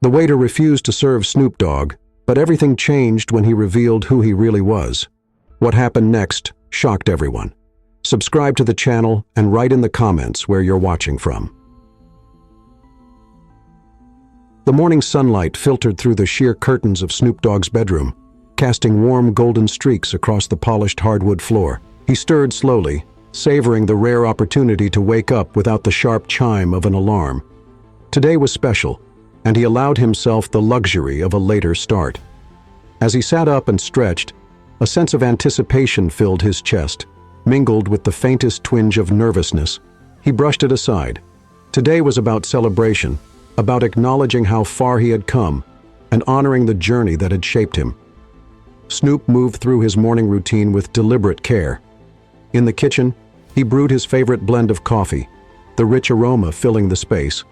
The waiter refused to serve Snoop Dogg, but everything changed when he revealed who he really was. What happened next shocked everyone. Subscribe to the channel and write in the comments where you're watching from. The morning sunlight filtered through the sheer curtains of Snoop Dogg's bedroom, casting warm golden streaks across the polished hardwood floor. He stirred slowly, savoring the rare opportunity to wake up without the sharp chime of an alarm. Today was special, and he allowed himself the luxury of a later start. As he sat up and stretched, a sense of anticipation filled his chest, mingled with the faintest twinge of nervousness. He brushed it aside. Today was about celebration, about acknowledging how far he had come, and honoring the journey that had shaped him. Snoop moved through his morning routine with deliberate care. In the kitchen, he brewed his favorite blend of coffee, the rich aroma filling the space.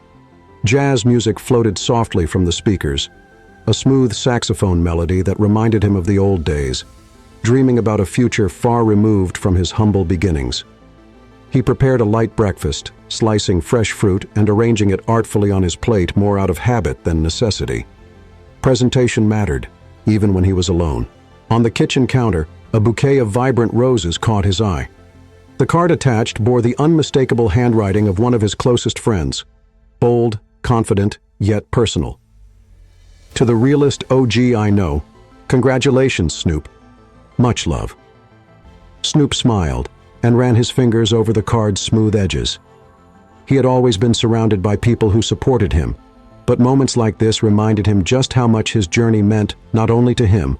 Jazz music floated softly from the speakers, a smooth saxophone melody that reminded him of the old days, dreaming about a future far removed from his humble beginnings. He prepared a light breakfast, slicing fresh fruit and arranging it artfully on his plate more out of habit than necessity. Presentation mattered, even when he was alone. On the kitchen counter, a bouquet of vibrant roses caught his eye. The card attached bore the unmistakable handwriting of one of his closest friends, bold, confident, yet personal. To the realest OG I know, congratulations, Snoop. Much love. Snoop smiled and ran his fingers over the card's smooth edges. He had always been surrounded by people who supported him, but moments like this reminded him just how much his journey meant not only to him,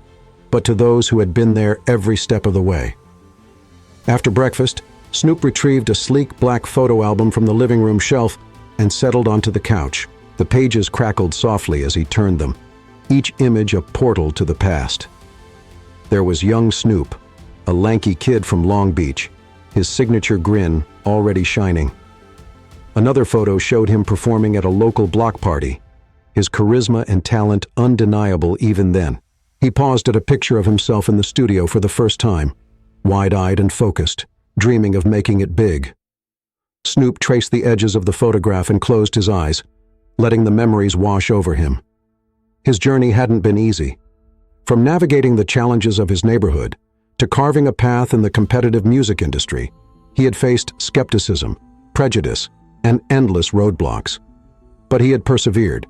but to those who had been there every step of the way. After breakfast, Snoop retrieved a sleek black photo album from the living room shelf and settled onto the couch. The pages crackled softly as he turned them, each image a portal to the past. There was young Snoop, a lanky kid from Long Beach, his signature grin already shining. Another photo showed him performing at a local block party, his charisma and talent undeniable even then. He paused at a picture of himself in the studio for the first time, wide-eyed and focused, dreaming of making it big. Snoop traced the edges of the photograph and closed his eyes, letting the memories wash over him. His journey hadn't been easy. From navigating the challenges of his neighborhood to carving a path in the competitive music industry, he had faced skepticism, prejudice, and endless roadblocks. But he had persevered.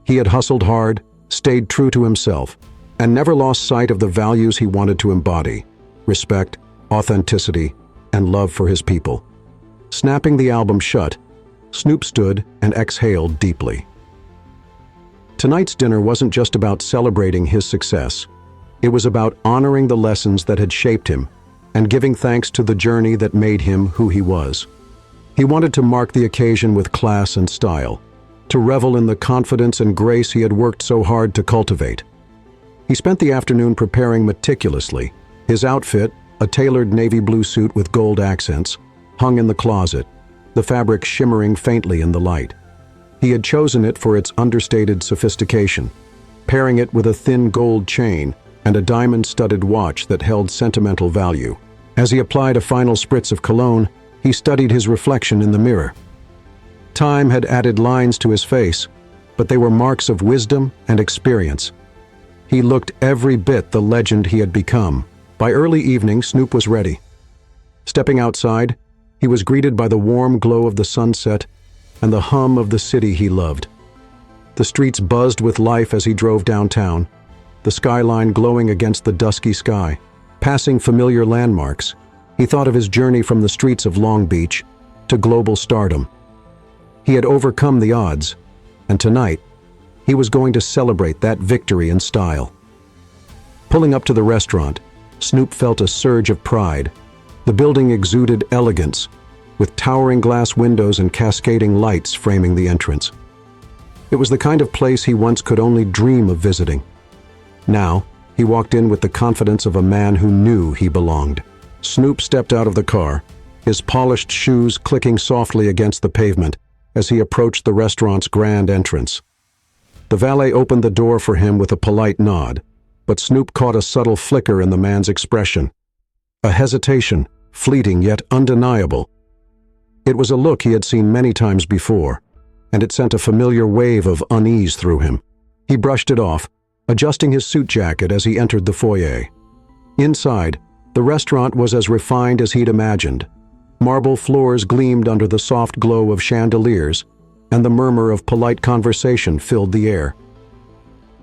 He had hustled hard, stayed true to himself, and never lost sight of the values he wanted to embody: respect, authenticity, and love for his people. Snapping the album shut, Snoop stood and exhaled deeply. Tonight's dinner wasn't just about celebrating his success. It was about honoring the lessons that had shaped him and giving thanks to the journey that made him who he was. He wanted to mark the occasion with class and style, to revel in the confidence and grace he had worked so hard to cultivate. He spent the afternoon preparing meticulously. His outfit, a tailored navy blue suit with gold accents, hung in the closet, the fabric shimmering faintly in the light. He had chosen it for its understated sophistication, pairing it with a thin gold chain and a diamond-studded watch that held sentimental value. As he applied a final spritz of cologne, he studied his reflection in the mirror. Time had added lines to his face, but they were marks of wisdom and experience. He looked every bit the legend he had become. By early evening, Snoop was ready. Stepping outside, he was greeted by the warm glow of the sunset and the hum of the city he loved. The streets buzzed with life as he drove downtown, the skyline glowing against the dusky sky. Passing familiar landmarks, he thought of his journey from the streets of Long Beach to global stardom. He had overcome the odds, and tonight, he was going to celebrate that victory in style. Pulling up to the restaurant, Snoop felt a surge of pride. The building exuded elegance, with towering glass windows and cascading lights framing the entrance. It was the kind of place he once could only dream of visiting. Now, he walked in with the confidence of a man who knew he belonged. Snoop stepped out of the car, his polished shoes clicking softly against the pavement as he approached the restaurant's grand entrance. The valet opened the door for him with a polite nod, but Snoop caught a subtle flicker in the man's expression. A hesitation, fleeting yet undeniable. It was a look he had seen many times before, and it sent a familiar wave of unease through him. He brushed it off, adjusting his suit jacket as he entered the foyer. Inside, the restaurant was as refined as he'd imagined. Marble floors gleamed under the soft glow of chandeliers, and the murmur of polite conversation filled the air.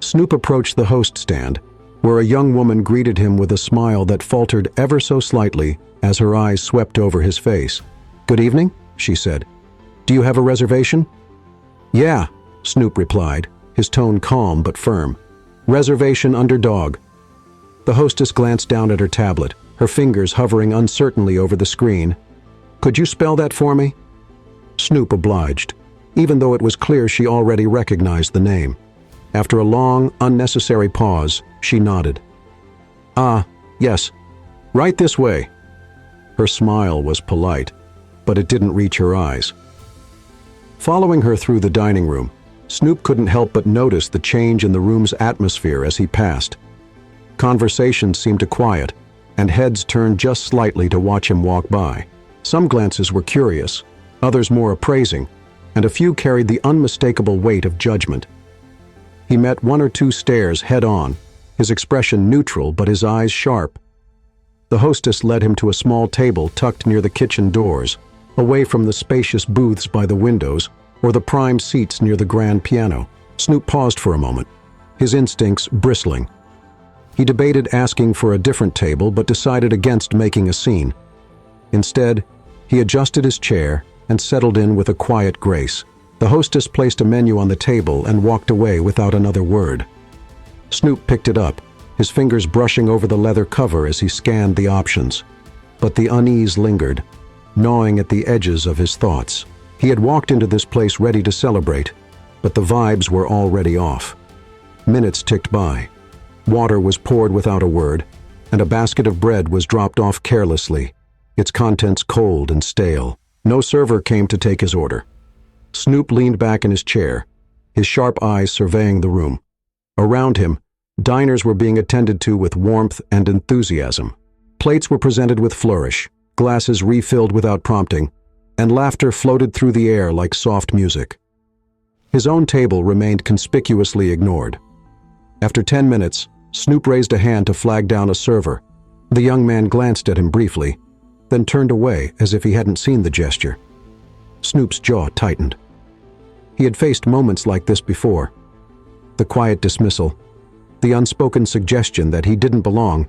Snoop approached the host stand, where a young woman greeted him with a smile that faltered ever so slightly as her eyes swept over his face. "Good evening," she said. "Do you have a reservation?" "Yeah," Snoop replied, his tone calm but firm. "Reservation under Dogg." The hostess glanced down at her tablet, her fingers hovering uncertainly over the screen. "Could you spell that for me?" Snoop obliged, even though it was clear she already recognized the name. After a long, unnecessary pause, she nodded. "Ah, yes. Right this way." Her smile was polite, but it didn't reach her eyes. Following her through the dining room, Snoop couldn't help but notice the change in the room's atmosphere as he passed. Conversations seemed to quiet, and heads turned just slightly to watch him walk by. Some glances were curious, others more appraising, and a few carried the unmistakable weight of judgment. He met one or two stares head-on, his expression neutral but his eyes sharp. The hostess led him to a small table tucked near the kitchen doors, away from the spacious booths by the windows or the prime seats near the grand piano. Snoop paused for a moment, his instincts bristling. He debated asking for a different table but decided against making a scene. Instead, he adjusted his chair and settled in with a quiet grace. The hostess placed a menu on the table and walked away without another word. Snoop picked it up, his fingers brushing over the leather cover as he scanned the options. But the unease lingered, gnawing at the edges of his thoughts. He had walked into this place ready to celebrate, but the vibes were already off. Minutes ticked by. Water was poured without a word, and a basket of bread was dropped off carelessly, its contents cold and stale. No server came to take his order. Snoop leaned back in his chair, his sharp eyes surveying the room. Around him, diners were being attended to with warmth and enthusiasm. Plates were presented with flourish, glasses refilled without prompting, and laughter floated through the air like soft music. His own table remained conspicuously ignored. After 10 minutes, Snoop raised a hand to flag down a server. The young man glanced at him briefly, then turned away as if he hadn't seen the gesture. Snoop's jaw tightened. He had faced moments like this before. The quiet dismissal, the unspoken suggestion that he didn't belong,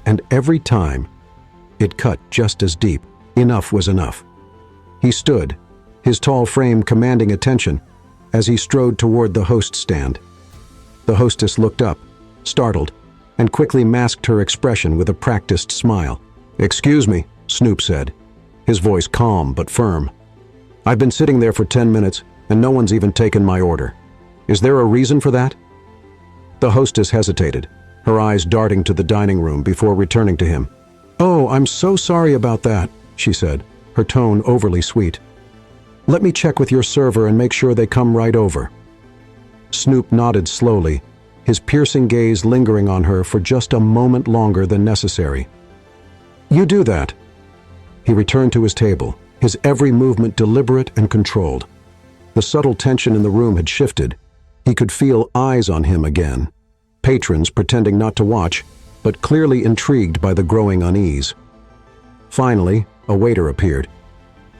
and every time, it cut just as deep. Enough was enough. He stood, his tall frame commanding attention, as he strode toward the host stand. The hostess looked up, startled, and quickly masked her expression with a practiced smile. "Excuse me," Snoop said, his voice calm but firm. "I've been sitting there for 10 minutes, and no one's even taken my order. Is there a reason for that?" The hostess hesitated, her eyes darting to the dining room before returning to him. "Oh, I'm so sorry about that," she said, her tone overly sweet. "Let me check with your server and make sure they come right over." Snoop nodded slowly, his piercing gaze lingering on her for just a moment longer than necessary. "You do that." He returned to his table, his every movement deliberate and controlled. The subtle tension in the room had shifted. He could feel eyes on him again, patrons pretending not to watch, but clearly intrigued by the growing unease. Finally, a waiter appeared.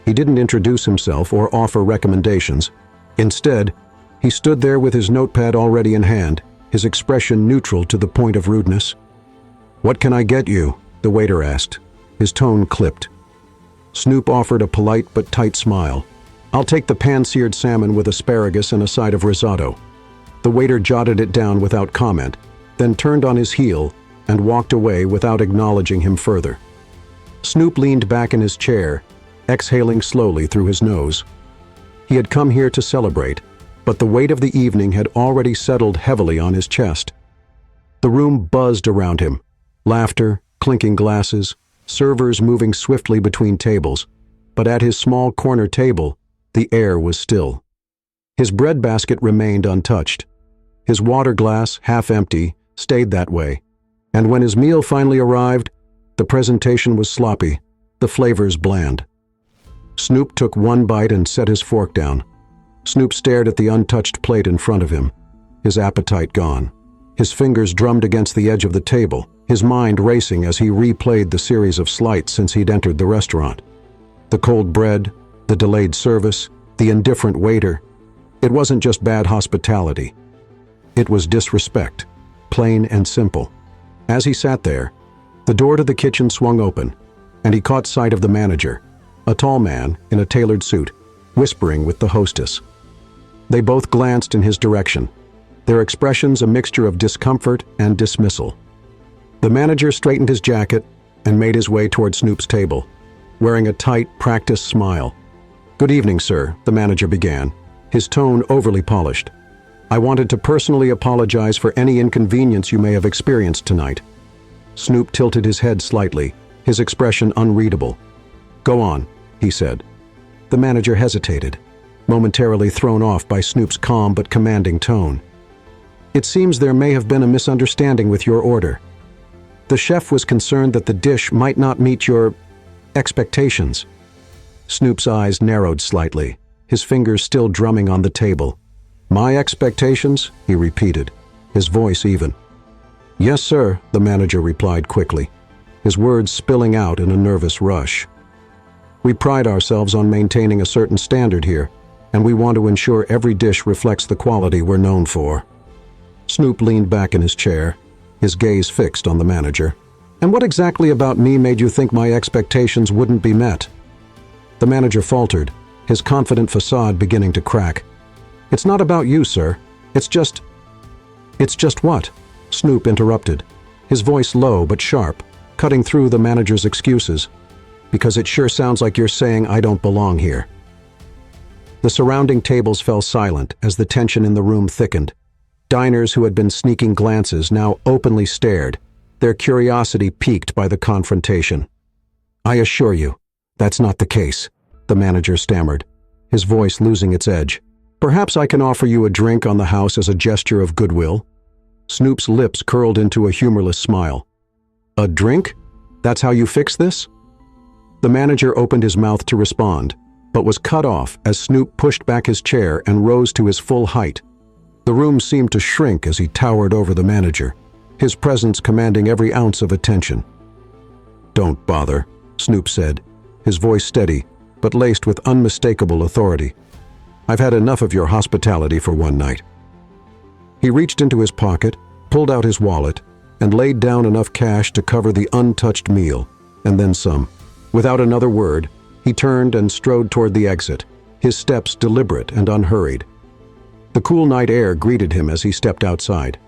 He didn't introduce himself or offer recommendations. Instead, he stood there with his notepad already in hand, his expression neutral to the point of rudeness. "What can I get you?" the waiter asked, his tone clipped. Snoop offered a polite but tight smile. "I'll take the pan-seared salmon with asparagus and a side of risotto." The waiter jotted it down without comment, then turned on his heel and walked away without acknowledging him further. Snoop leaned back in his chair, exhaling slowly through his nose. He had come here to celebrate, but the weight of the evening had already settled heavily on his chest. The room buzzed around him, laughter, clinking glasses, servers moving swiftly between tables, but at his small corner table, the air was still. His bread basket remained untouched. His water glass, half empty, stayed that way, and when his meal finally arrived, the presentation was sloppy, the flavors bland. Snoop took one bite and set his fork down. Snoop stared at the untouched plate in front of him. his appetite gone. His fingers drummed against the edge of the table, his mind racing as he replayed the series of slights since he'd entered the restaurant. The cold bread, the delayed service, the indifferent waiter. It wasn't just bad hospitality. It was disrespect, plain and simple. As he sat there, the door to the kitchen swung open, and he caught sight of the manager, a tall man in a tailored suit, whispering with the hostess. They both glanced in his direction, their expressions a mixture of discomfort and dismissal. The manager straightened his jacket and made his way toward Snoop's table, wearing a tight, practiced smile. "Good evening, sir," the manager began, his tone overly polished. "I wanted to personally apologize for any inconvenience you may have experienced tonight." Snoop tilted his head slightly, his expression unreadable. "Go on," he said. The manager hesitated, momentarily thrown off by Snoop's calm but commanding tone. "It seems there may have been a misunderstanding with your order. The chef was concerned that the dish might not meet your expectations." Snoop's eyes narrowed slightly, his fingers still drumming on the table. "My expectations?" he repeated, his voice even. "Yes, sir," the manager replied quickly, his words spilling out in a nervous rush. "We pride ourselves on maintaining a certain standard here, and we want to ensure every dish reflects the quality we're known for." Snoop leaned back in his chair, his gaze fixed on the manager. "And what exactly about me made you think my expectations wouldn't be met?" The manager faltered, his confident facade beginning to crack. "It's not about you, sir. It's just what?" Snoop interrupted, his voice low but sharp, cutting through the manager's excuses. "Because it sure sounds like you're saying I don't belong here." The surrounding tables fell silent as the tension in the room thickened. Diners who had been sneaking glances now openly stared, their curiosity piqued by the confrontation. "I assure you, that's not the case," the manager stammered, his voice losing its edge. "Perhaps I can offer you a drink on the house as a gesture of goodwill." Snoop's lips curled into a humorless smile. "A drink? That's how you fix this?" The manager opened his mouth to respond, but was cut off as Snoop pushed back his chair and rose to his full height. The room seemed to shrink as he towered over the manager, his presence commanding every ounce of attention. "Don't bother," Snoop said, his voice steady, but laced with unmistakable authority. "I've had enough of your hospitality for one night." He reached into his pocket, pulled out his wallet, and laid down enough cash to cover the untouched meal, and then some. Without another word, he turned and strode toward the exit, his steps deliberate and unhurried. The cool night air greeted him as he stepped outside.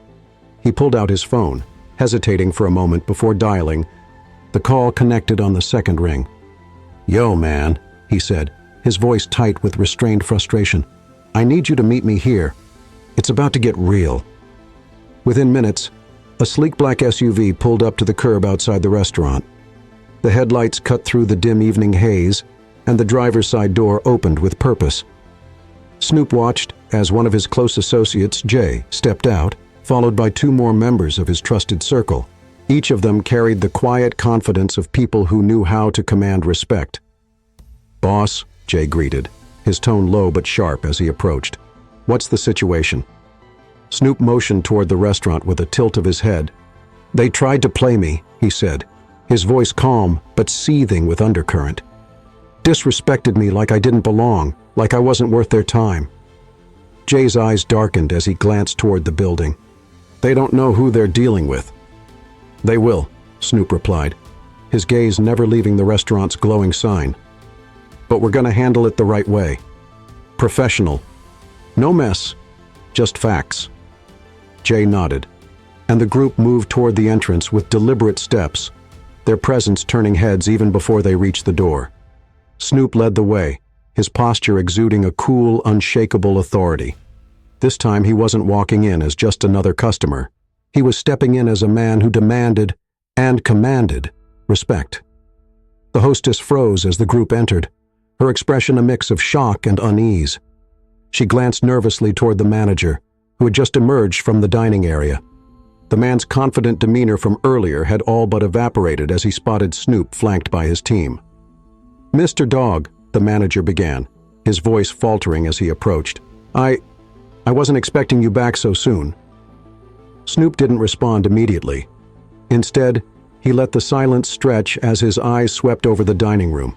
He pulled out his phone, hesitating for a moment before dialing. The call connected on the second ring. "Yo, man," he said, his voice tight with restrained frustration. "I need you to meet me here. It's about to get real." Within minutes, a sleek black SUV pulled up to the curb outside the restaurant. The headlights cut through the dim evening haze, and the driver's side door opened with purpose. Snoop watched as one of his close associates, Jay, stepped out, followed by two more members of his trusted circle. Each of them carried the quiet confidence of people who knew how to command respect. "Boss," Jay greeted, his tone low but sharp as he approached. "What's the situation?" Snoop motioned toward the restaurant with a tilt of his head. "They tried to play me," he said, his voice calm but seething with undercurrent. "Disrespected me like I didn't belong, like I wasn't worth their time." Jay's eyes darkened as he glanced toward the building. "They don't know who they're dealing with." "They will," Snoop replied, his gaze never leaving the restaurant's glowing sign. "But we're gonna handle it the right way. Professional. No mess, just facts." Jay nodded, and the group moved toward the entrance with deliberate steps, their presence turning heads even before they reached the door. Snoop led the way, his posture exuding a cool, unshakable authority. This time he wasn't walking in as just another customer. He was stepping in as a man who demanded, and commanded, respect. The hostess froze as the group entered, her expression a mix of shock and unease. She glanced nervously toward the manager, who had just emerged from the dining area. The man's confident demeanor from earlier had all but evaporated as he spotted Snoop flanked by his team. "Mr. Dogg," the manager began, his voice faltering as he approached. I wasn't expecting you back so soon." Snoop didn't respond immediately. Instead, he let the silence stretch as his eyes swept over the dining room.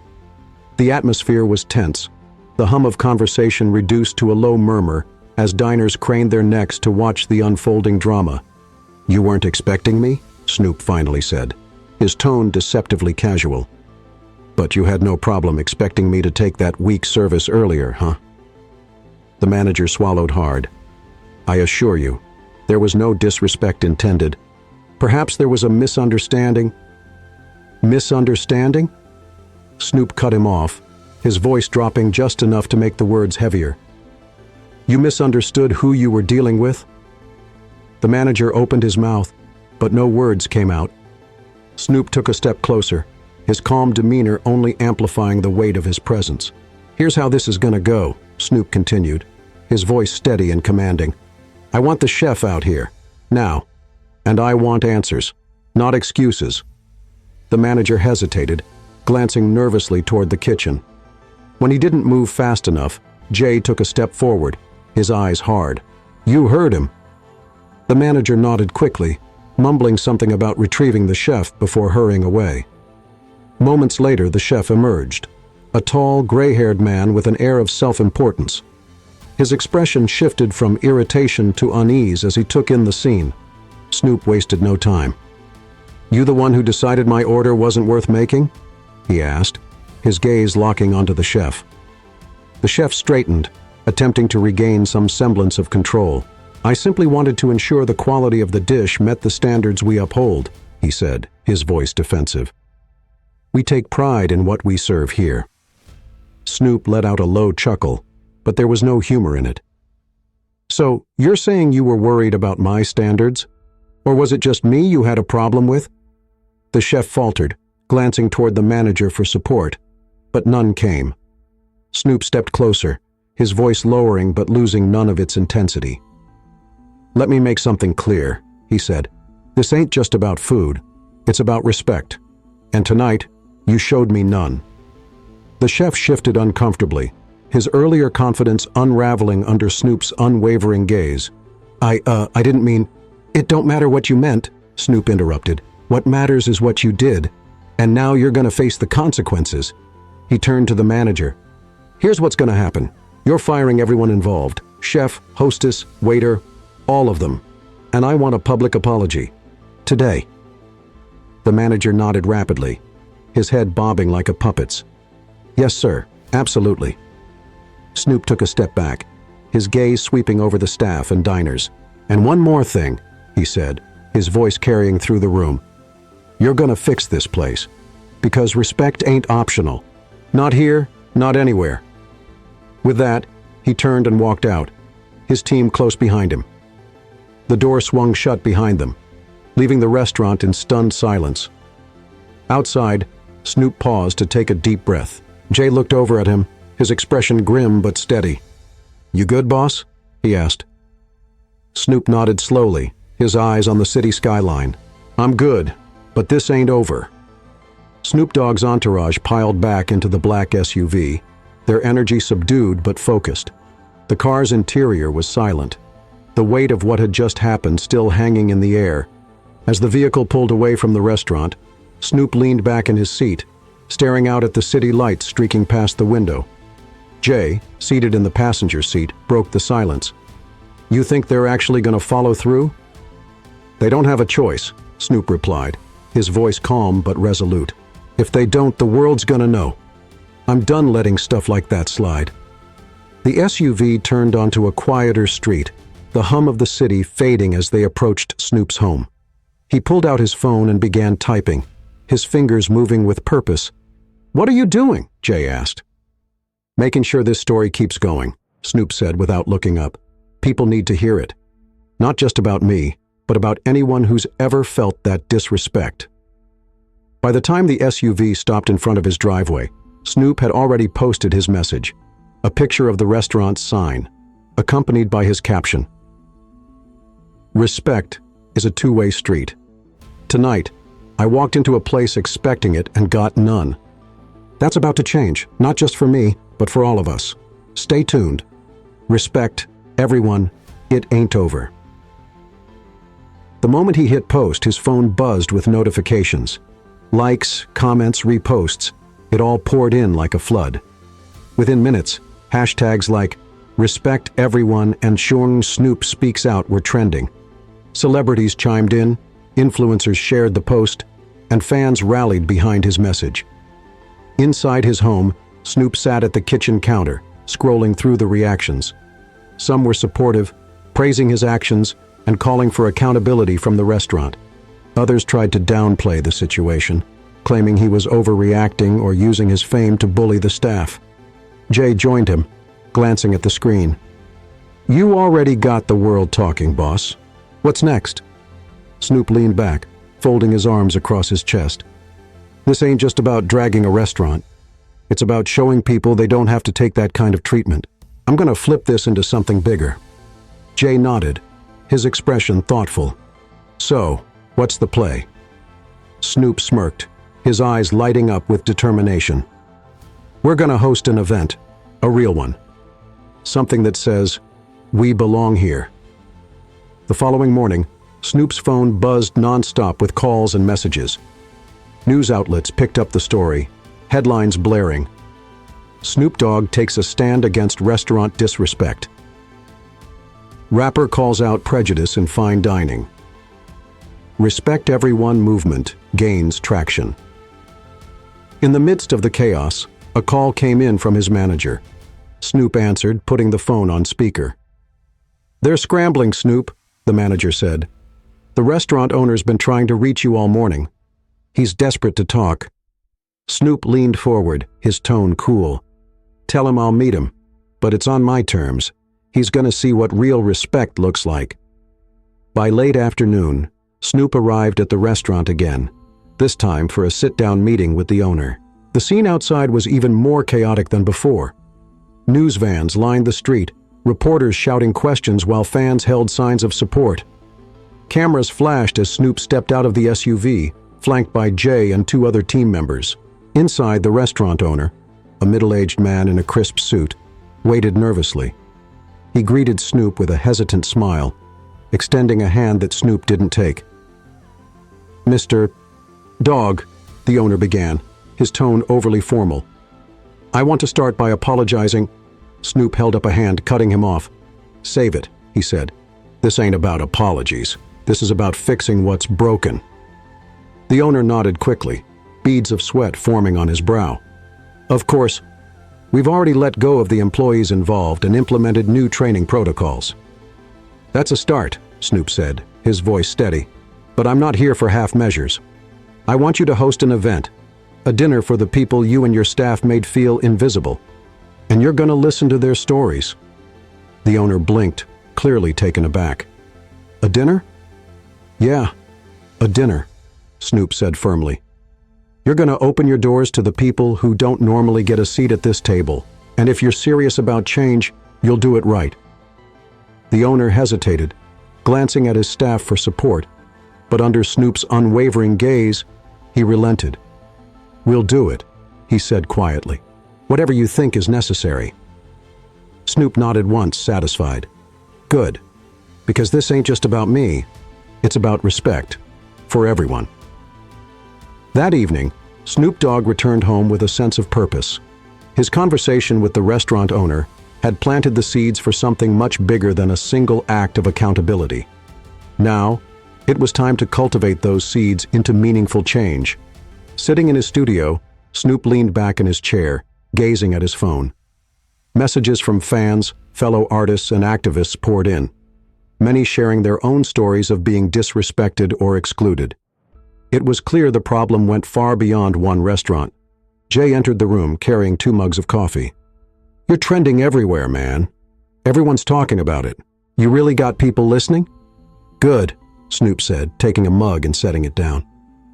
The atmosphere was tense, the hum of conversation reduced to a low murmur as diners craned their necks to watch the unfolding drama. "You weren't expecting me?" Snoop finally said, his tone deceptively casual. "But you had no problem expecting me to take that weak service earlier, huh?" The manager swallowed hard. "I assure you, there was no disrespect intended. Perhaps there was a misunderstanding." "Misunderstanding?" Snoop cut him off, his voice dropping just enough to make the words heavier. "You misunderstood who you were dealing with?" The manager opened his mouth, but no words came out. Snoop took a step closer, his calm demeanor only amplifying the weight of his presence. "Here's how this is gonna go," Snoop continued, his voice steady and commanding. "I want the chef out here, now, and I want answers, not excuses." The manager hesitated, glancing nervously toward the kitchen. When he didn't move fast enough, Jay took a step forward, his eyes hard. "You heard him." The manager nodded quickly, mumbling something about retrieving the chef before hurrying away. Moments later, the chef emerged, a tall, gray-haired man with an air of self-importance. His expression shifted from irritation to unease as he took in the scene. Snoop wasted no time. "You the one who decided my order wasn't worth making?" he asked, his gaze locking onto the chef. The chef straightened, attempting to regain some semblance of control. "I simply wanted to ensure the quality of the dish met the standards we uphold," he said, his voice defensive. "We take pride in what we serve here." Snoop let out a low chuckle, but there was no humor in it. "So, you're saying you were worried about my standards? Or was it just me you had a problem with?" The chef faltered, glancing toward the manager for support, but none came. Snoop stepped closer, his voice lowering but losing none of its intensity. "Let me make something clear," he said. "This ain't just about food. It's about respect. And tonight, you showed me none." The chef shifted uncomfortably, his earlier confidence unraveling under Snoop's unwavering gaze. I didn't mean—" "It don't matter what you meant," Snoop interrupted. "What matters is what you did. And now you're gonna face the consequences." He turned to the manager. "Here's what's gonna happen. You're firing everyone involved. Chef, hostess, waiter, all of them. And I want a public apology. Today." The manager nodded rapidly, his head bobbing like a puppet's. "Yes, sir. Absolutely." Snoop took a step back, his gaze sweeping over the staff and diners. "And one more thing," he said, his voice carrying through the room. "You're gonna fix this place. Because respect ain't optional. Not here, not anywhere." With that, he turned and walked out, his team close behind him. The door swung shut behind them, leaving the restaurant in stunned silence. Outside, Snoop paused to take a deep breath. Jay looked over at him, his expression grim but steady. "You good, boss?" he asked. Snoop nodded slowly, his eyes on the city skyline. "I'm good, but this ain't over." Snoop Dogg's entourage piled back into the black SUV, their energy subdued but focused. The car's interior was silent, the weight of what had just happened still hanging in the air. As the vehicle pulled away from the restaurant, Snoop leaned back in his seat, staring out at the city lights streaking past the window. Jay, seated in the passenger seat, broke the silence. "You think they're actually going to follow through?" "They don't have a choice," Snoop replied, his voice calm but resolute. "If they don't, the world's going to know. I'm done letting stuff like that slide." The SUV turned onto a quieter street, the hum of the city fading as they approached Snoop's home. He pulled out his phone and began typing, his fingers moving with purpose. "What are you doing?" Jay asked. "Making sure this story keeps going," Snoop said without looking up. "People need to hear it. Not just about me, but about anyone who's ever felt that disrespect." By the time the SUV stopped in front of his driveway, Snoop had already posted his message, a picture of the restaurant's sign, accompanied by his caption. "Respect is a two-way street. Tonight, I walked into a place expecting it and got none. That's about to change, not just for me, but for all of us. Stay tuned. Respect, everyone, It ain't over. The moment he hit post, his phone buzzed with notifications. Likes, comments, reposts, it all poured in like a flood. Within minutes, hashtags like "Respect Everyone" and "Snoop Speaks Out" were trending. Celebrities chimed in, influencers shared the post, and fans rallied behind his message. Inside his home, Snoop sat at the kitchen counter, scrolling through the reactions. Some were supportive, praising his actions and calling for accountability from the restaurant. Others tried to downplay the situation, claiming he was overreacting or using his fame to bully the staff. Jay joined him, glancing at the screen. "You already got the world talking, boss. What's next?" Snoop leaned back, folding his arms across his chest. "This ain't just about dragging a restaurant. It's about showing people they don't have to take that kind of treatment. I'm gonna flip this into something bigger." Jay nodded, his expression thoughtful. "So, what's the play?" Snoop smirked, his eyes lighting up with determination. "We're gonna host an event, a real one. Something that says, 'We belong here.'" The following morning, Snoop's phone buzzed nonstop with calls and messages. News outlets picked up the story, headlines blaring. "Snoop Dogg takes a stand against restaurant disrespect." Rapper calls out prejudice in fine dining. Respect Everyone movement gains traction. In the midst of the chaos, a call came in from his manager. Snoop answered, putting the phone on speaker. "They're scrambling, Snoop," the manager said. "The restaurant owner's been trying to reach you all morning. He's desperate to talk." Snoop leaned forward, his tone cool. "Tell him I'll meet him, but it's on my terms. He's gonna see what real respect looks like." By late afternoon, Snoop arrived at the restaurant again, this time for a sit-down meeting with the owner. The scene outside was even more chaotic than before. News vans lined the street, reporters shouting questions while fans held signs of support. Cameras flashed as Snoop stepped out of the SUV, flanked by Jay and two other team members. Inside, the restaurant owner, a middle-aged man in a crisp suit, waited nervously. He greeted Snoop with a hesitant smile, extending a hand that Snoop didn't take. "Mr. Dogg," the owner began, his tone overly formal. "I want to start by apologizing." Snoop held up a hand, cutting him off. "Save it," he said. "This ain't about apologies. This is about fixing what's broken." The owner nodded quickly, beads of sweat forming on his brow. "Of course, we've already let go of the employees involved and implemented new training protocols." "That's a start," Snoop said, his voice steady. "But I'm not here for half measures. I want you to host an event, a dinner for the people you and your staff made feel invisible. And you're gonna listen to their stories." The owner blinked, clearly taken aback. "A dinner?" "Yeah, a dinner," Snoop said firmly. "You're gonna open your doors to the people who don't normally get a seat at this table, and if you're serious about change, you'll do it right." The owner hesitated, glancing at his staff for support, but under Snoop's unwavering gaze, he relented. "We'll do it," he said quietly. "Whatever you think is necessary." Snoop nodded once, satisfied. "Good, because this ain't just about me. It's about respect, for everyone." That evening, Snoop Dogg returned home with a sense of purpose. His conversation with the restaurant owner had planted the seeds for something much bigger than a single act of accountability. Now, it was time to cultivate those seeds into meaningful change. Sitting in his studio, Snoop leaned back in his chair, gazing at his phone. Messages from fans, fellow artists, and activists poured in, many sharing their own stories of being disrespected or excluded. It was clear the problem went far beyond one restaurant. Jay entered the room carrying 2 mugs of coffee. "You're trending everywhere, man. Everyone's talking about it. You really got people listening?" "Good," Snoop said, taking a mug and setting it down.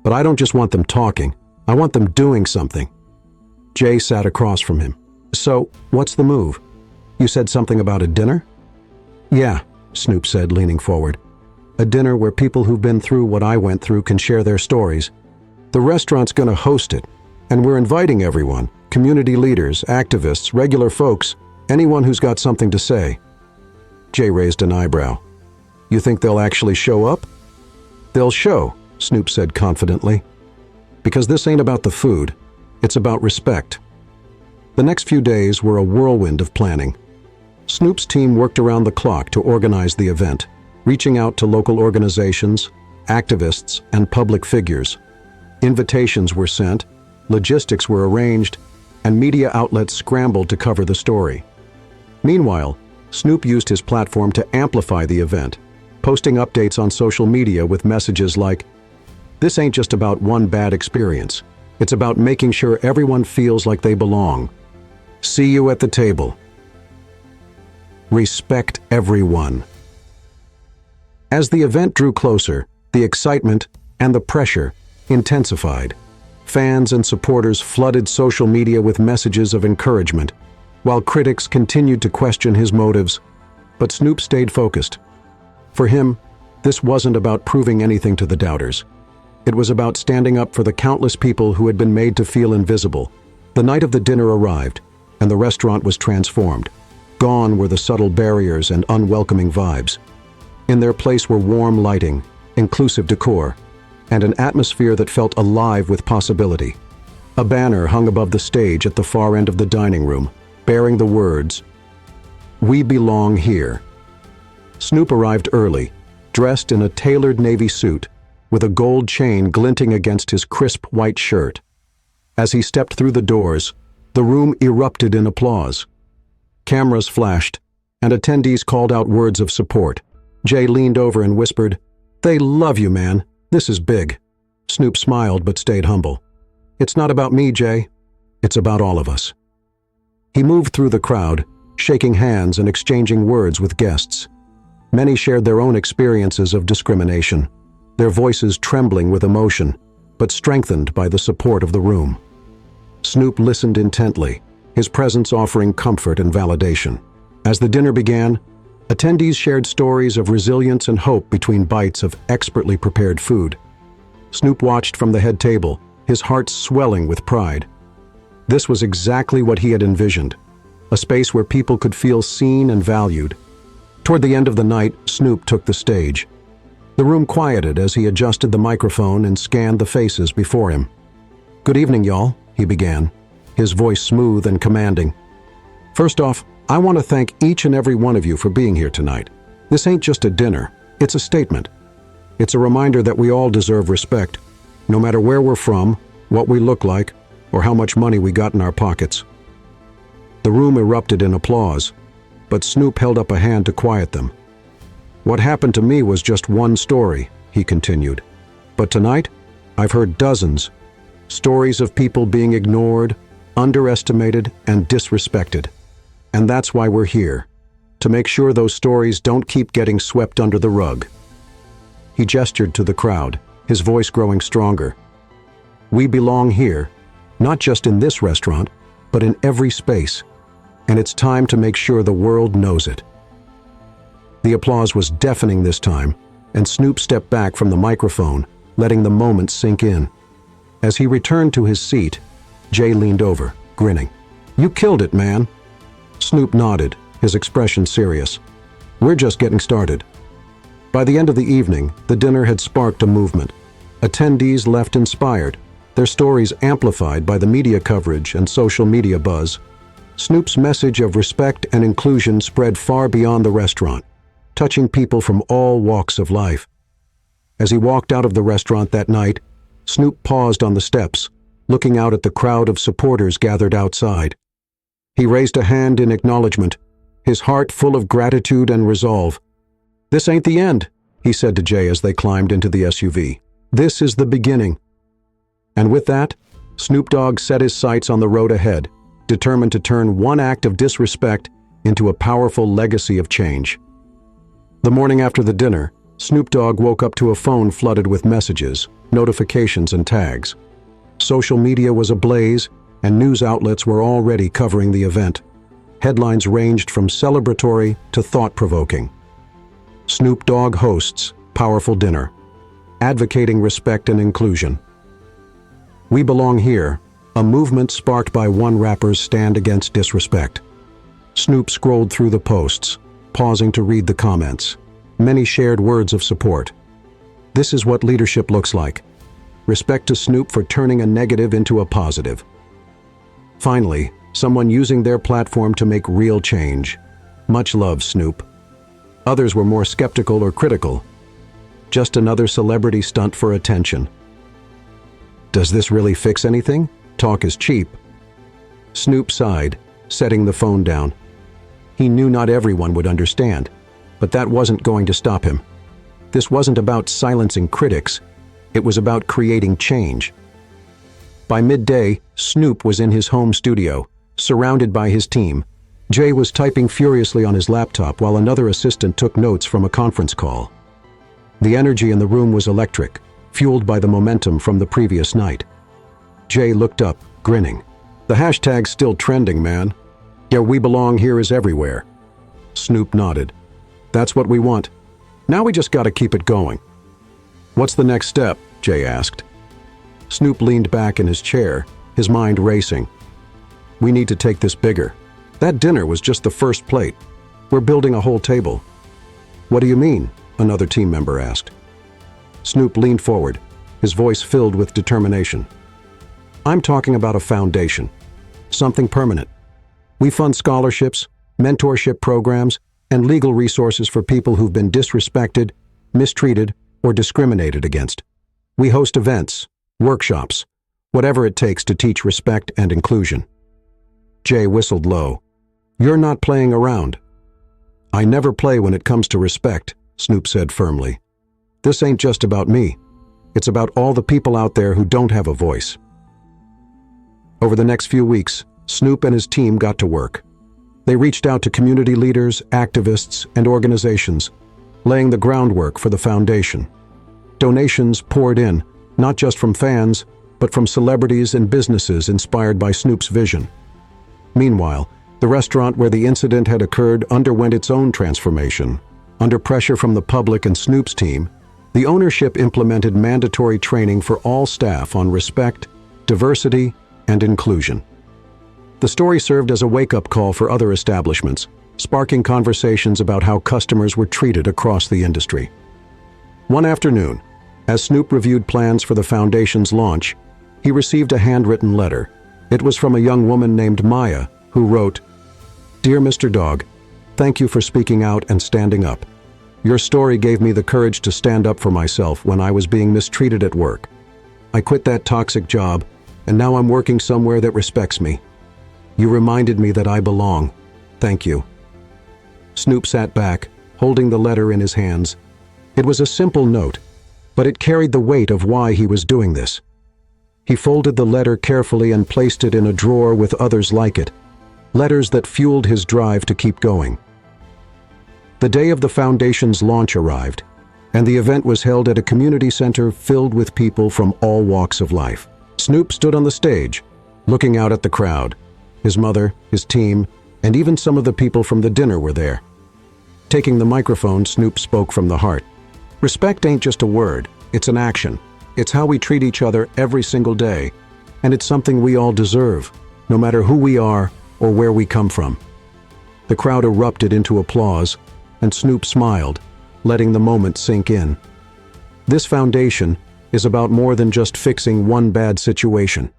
"But I don't just want them talking. I want them doing something." Jay sat across from him. "So, what's the move? You said something about a dinner?" "Yeah," Snoop said, leaning forward. "A dinner where people who've been through what I went through can share their stories. The restaurant's gonna host it, and we're inviting everyone, community leaders, activists, regular folks, anyone who's got something to say." Jay raised an eyebrow. You think they'll actually show up? They'll show, Snoop said confidently. Because this ain't about the food, it's about respect. The next few days were a whirlwind of planning. Snoop's team worked around the clock to organize the event, reaching out to local organizations, activists, and public figures. Invitations were sent, logistics were arranged, and media outlets scrambled to cover the story. Meanwhile, Snoop used his platform to amplify the event, posting updates on social media with messages like, "This ain't just about one bad experience. It's about making sure everyone feels like they belong. See you at the table. Respect everyone." As the event drew closer, the excitement and the pressure intensified. Fans and supporters flooded social media with messages of encouragement, while critics continued to question his motives. But Snoop stayed focused. For him, this wasn't about proving anything to the doubters. It was about standing up for the countless people who had been made to feel invisible. The night of the dinner arrived, and the restaurant was transformed. Gone were the subtle barriers and unwelcoming vibes. In their place were warm lighting, inclusive decor, and an atmosphere that felt alive with possibility. A banner hung above the stage at the far end of the dining room, bearing the words, "We belong here." Snoop arrived early, dressed in a tailored navy suit, with a gold chain glinting against his crisp white shirt. As he stepped through the doors, the room erupted in applause. Cameras flashed, and attendees called out words of support. Jay leaned over and whispered, "They love you, man. This is big." Snoop smiled but stayed humble. "It's not about me, Jay. It's about all of us." He moved through the crowd, shaking hands and exchanging words with guests. Many shared their own experiences of discrimination, their voices trembling with emotion, but strengthened by the support of the room. Snoop listened intently, his presence offering comfort and validation. As the dinner began, attendees shared stories of resilience and hope between bites of expertly prepared food. Snoop watched from the head table, his heart swelling with pride. This was exactly what he had envisioned, a space where people could feel seen and valued. Toward the end of the night, Snoop took the stage. The room quieted as he adjusted the microphone and scanned the faces before him. "Good evening, y'all," he began, his voice smooth and commanding. "First off, I want to thank each and every one of you for being here tonight. This ain't just a dinner, it's a statement. It's a reminder that we all deserve respect, no matter where we're from, what we look like, or how much money we got in our pockets." The room erupted in applause, but Snoop held up a hand to quiet them. "What happened to me was just one story," he continued. "But tonight, I've heard dozens. Stories of people being ignored, underestimated, and disrespected. And that's why we're here, to make sure those stories don't keep getting swept under the rug." He gestured to the crowd, his voice growing stronger. "We belong here, not just in this restaurant, but in every space. And it's time to make sure the world knows it." The applause was deafening this time, and Snoop stepped back from the microphone, letting the moment sink in. As he returned to his seat, Jay leaned over, grinning. "You killed it, man." Snoop nodded, his expression serious. "We're just getting started." By the end of the evening, the dinner had sparked a movement. Attendees left inspired, their stories amplified by the media coverage and social media buzz. Snoop's message of respect and inclusion spread far beyond the restaurant, touching people from all walks of life. As he walked out of the restaurant that night, Snoop paused on the steps, looking out at the crowd of supporters gathered outside. He raised a hand in acknowledgement, his heart full of gratitude and resolve. "This ain't the end," he said to Jay as they climbed into the SUV. "This is the beginning." And with that, Snoop Dogg set his sights on the road ahead, determined to turn one act of disrespect into a powerful legacy of change. The morning after the dinner, Snoop Dogg woke up to a phone flooded with messages, notifications, and tags. Social media was ablaze, and news outlets were already covering the event. Headlines ranged from celebratory to thought-provoking. Snoop Dogg hosts powerful dinner, advocating respect and inclusion. We belong here, a movement sparked by one rapper's stand against disrespect. Snoop scrolled through the posts, pausing to read the comments. Many shared words of support. This is what leadership looks like. Respect to Snoop for turning a negative into a positive. Finally, someone using their platform to make real change. Much love, Snoop. Others were more skeptical or critical. Just another celebrity stunt for attention. Does this really fix anything? Talk is cheap. Snoop sighed, setting the phone down. He knew not everyone would understand, but that wasn't going to stop him. This wasn't about silencing critics. It was about creating change. By midday, Snoop was in his home studio, surrounded by his team. Jay was typing furiously on his laptop while another assistant took notes from a conference call. The energy in the room was electric, fueled by the momentum from the previous night. Jay looked up, grinning. The hashtag's still trending, man. Yeah, we belong here is everywhere. Snoop nodded. That's what we want. Now we just gotta keep it going. What's the next step? Jay asked. Snoop leaned back in his chair, his mind racing. We need to take this bigger. That dinner was just the first plate. We're building a whole table. What do you mean? Another team member asked. Snoop leaned forward, his voice filled with determination. I'm talking about a foundation. Something permanent. We fund scholarships, mentorship programs, and legal resources for people who've been disrespected, mistreated, or discriminated against. We host events, workshops, whatever it takes to teach respect and inclusion. Jay whistled low. You're not playing around. I never play when it comes to respect, Snoop said firmly. This ain't just about me. It's about all the people out there who don't have a voice. Over the next few weeks, Snoop and his team got to work. They reached out to community leaders, activists, and organizations, laying the groundwork for the foundation. Donations poured in, not just from fans, but from celebrities and businesses inspired by Snoop's vision. Meanwhile, the restaurant where the incident had occurred underwent its own transformation. Under pressure from the public and Snoop's team, the ownership implemented mandatory training for all staff on respect, diversity, and inclusion. The story served as a wake-up call for other establishments, sparking conversations about how customers were treated across the industry. One afternoon, as Snoop reviewed plans for the foundation's launch, he received a handwritten letter. It was from a young woman named Maya, who wrote, Dear Mr. Dogg, thank you for speaking out and standing up. Your story gave me the courage to stand up for myself when I was being mistreated at work. I quit that toxic job, and now I'm working somewhere that respects me. You reminded me that I belong. Thank you. Snoop sat back, holding the letter in his hands. It was a simple note, but it carried the weight of why he was doing this. He folded the letter carefully and placed it in a drawer with others like it, letters that fueled his drive to keep going. The day of the foundation's launch arrived, and the event was held at a community center filled with people from all walks of life. Snoop stood on the stage, looking out at the crowd. His mother, his team, and even some of the people from the dinner were there. Taking the microphone, Snoop spoke from the heart. Respect ain't just a word, it's an action. It's how we treat each other every single day, and it's something we all deserve, no matter who we are or where we come from. The crowd erupted into applause, and Snoop smiled, letting the moment sink in. This foundation is about more than just fixing one bad situation.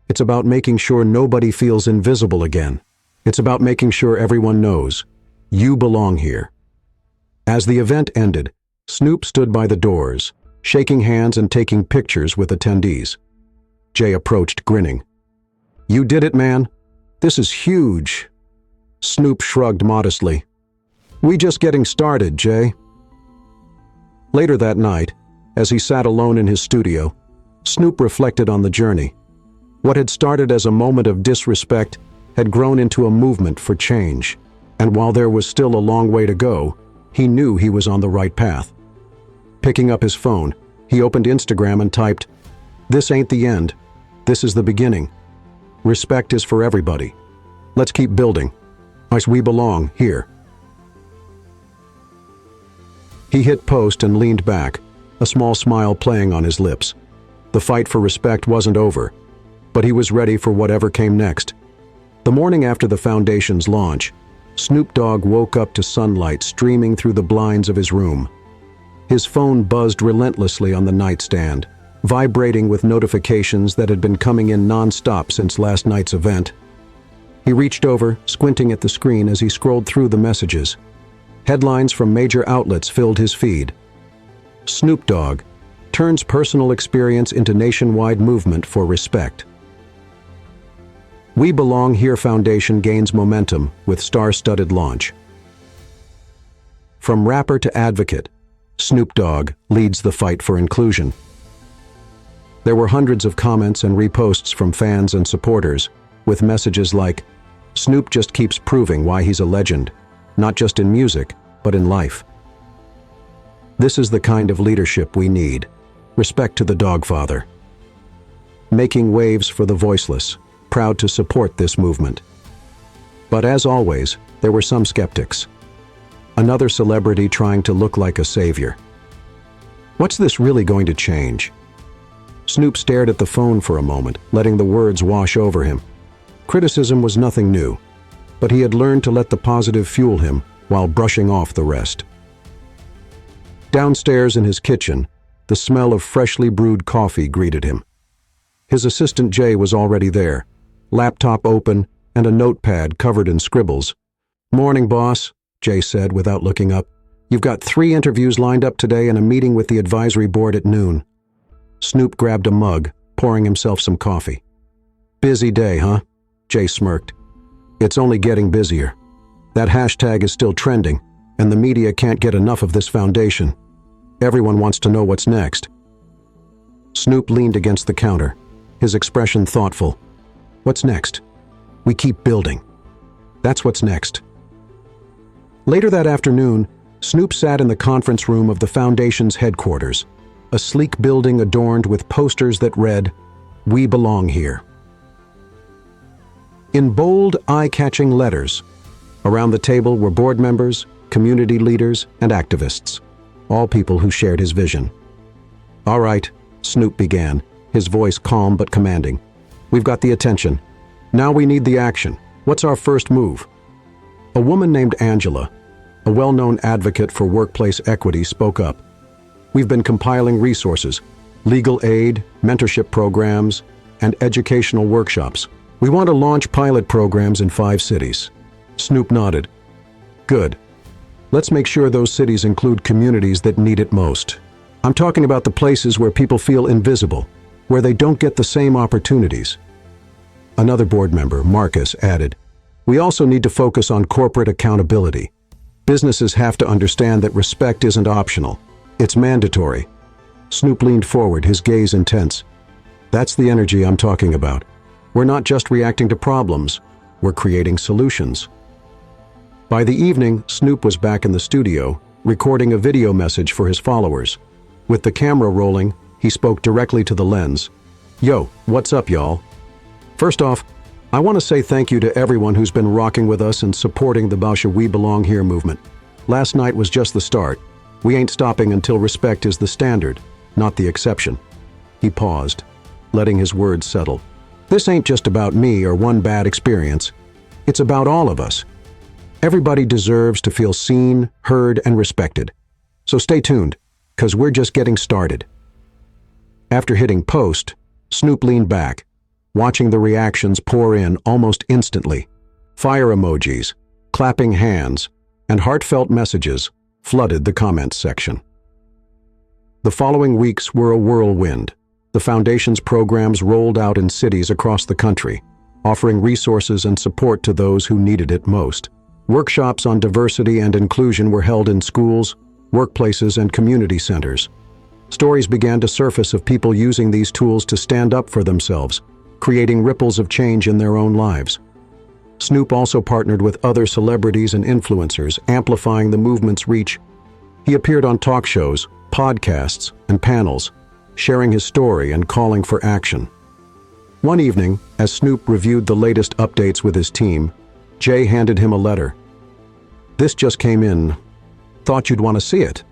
It's about making sure nobody feels invisible again. It's about making sure everyone knows, you belong here. As the event ended, Snoop stood by the doors, shaking hands and taking pictures with attendees. Jay approached, grinning. You did it, man. This is huge. Snoop shrugged modestly. We just getting started, Jay. Later that night, as he sat alone in his studio, Snoop reflected on the journey. What had started as a moment of disrespect had grown into a movement for change, and while there was still a long way to go, he knew he was on the right path. Picking up his phone, he opened Instagram and typed, This ain't the end. This is the beginning. Respect is for everybody. Let's keep building. We belong here. He hit post and leaned back, a small smile playing on his lips. The fight for respect wasn't over, but he was ready for whatever came next. The morning after the foundation's launch, Snoop Dogg woke up to sunlight streaming through the blinds of his room. His phone buzzed relentlessly on the nightstand, vibrating with notifications that had been coming in non-stop since last night's event. He reached over, squinting at the screen as he scrolled through the messages. Headlines from major outlets filled his feed. Snoop Dogg turns personal experience into nationwide movement for respect. We Belong Here Foundation gains momentum with star-studded launch. From rapper to advocate, Snoop Dogg leads the fight for inclusion. There were hundreds of comments and reposts from fans and supporters, with messages like, "Snoop just keeps proving why he's a legend, not just in music, but in life." This is the kind of leadership we need. Respect to the Dogfather. Making waves for the voiceless, proud to support this movement. But as always, there were some skeptics. Another celebrity trying to look like a savior. What's this really going to change? Snoop stared at the phone for a moment, letting the words wash over him. Criticism was nothing new, but he had learned to let the positive fuel him while brushing off the rest. Downstairs in his kitchen, the smell of freshly brewed coffee greeted him. His assistant Jay was already there, laptop open and a notepad covered in scribbles. "Morning, boss," Jay said without looking up. "You've got 3 interviews lined up today and a meeting with the advisory board at noon." Snoop grabbed a mug, pouring himself some coffee. "Busy day, huh?" Jay smirked. "It's only getting busier. That hashtag is still trending, and the media can't get enough of this foundation. Everyone wants to know what's next." Snoop leaned against the counter, his expression thoughtful. "What's next? We keep building. That's what's next." Later that afternoon, Snoop sat in the conference room of the foundation's headquarters, a sleek building adorned with posters that read, "We Belong Here." In bold, eye-catching letters, around the table were board members, community leaders, and activists, all people who shared his vision. "All right," Snoop began, his voice calm but commanding. "We've got the attention. Now we need the action. What's our first move?" A woman named Angela, a well-known advocate for workplace equity, spoke up. "We've been compiling resources, legal aid, mentorship programs, and educational workshops. We want to launch pilot programs in 5 cities. Snoop nodded. "Good. Let's make sure those cities include communities that need it most. I'm talking about the places where people feel invisible, where they don't get the same opportunities." Another board member, Marcus, added, "We also need to focus on corporate accountability. Businesses have to understand that respect isn't optional. It's mandatory." Snoop leaned forward, his gaze intense. "That's the energy I'm talking about. We're not just reacting to problems, we're creating solutions." By the evening, Snoop was back in the studio, recording a video message for his followers. With the camera rolling, he spoke directly to the lens. "Yo, what's up, y'all? First off, I want to say thank you to everyone who's been rocking with us and supporting the Bausha We Belong Here movement. Last night was just the start. We ain't stopping until respect is the standard, not the exception." He paused, letting his words settle. "This ain't just about me or one bad experience. It's about all of us. Everybody deserves to feel seen, heard, and respected. So stay tuned, 'cause we're just getting started." After hitting post, Snoop leaned back, watching the reactions pour in almost instantly. Fire emojis, clapping hands, and heartfelt messages flooded the comments section. The following weeks were a whirlwind. The Foundation's programs rolled out in cities across the country, offering resources and support to those who needed it most. Workshops on diversity and inclusion were held in schools, workplaces, and community centers. Stories began to surface of people using these tools to stand up for themselves, creating ripples of change in their own lives. Snoop also partnered with other celebrities and influencers, amplifying the movement's reach. He appeared on talk shows, podcasts, and panels, sharing his story and calling for action. One evening, as Snoop reviewed the latest updates with his team, Jay handed him a letter. "This just came in. Thought you'd want to see it."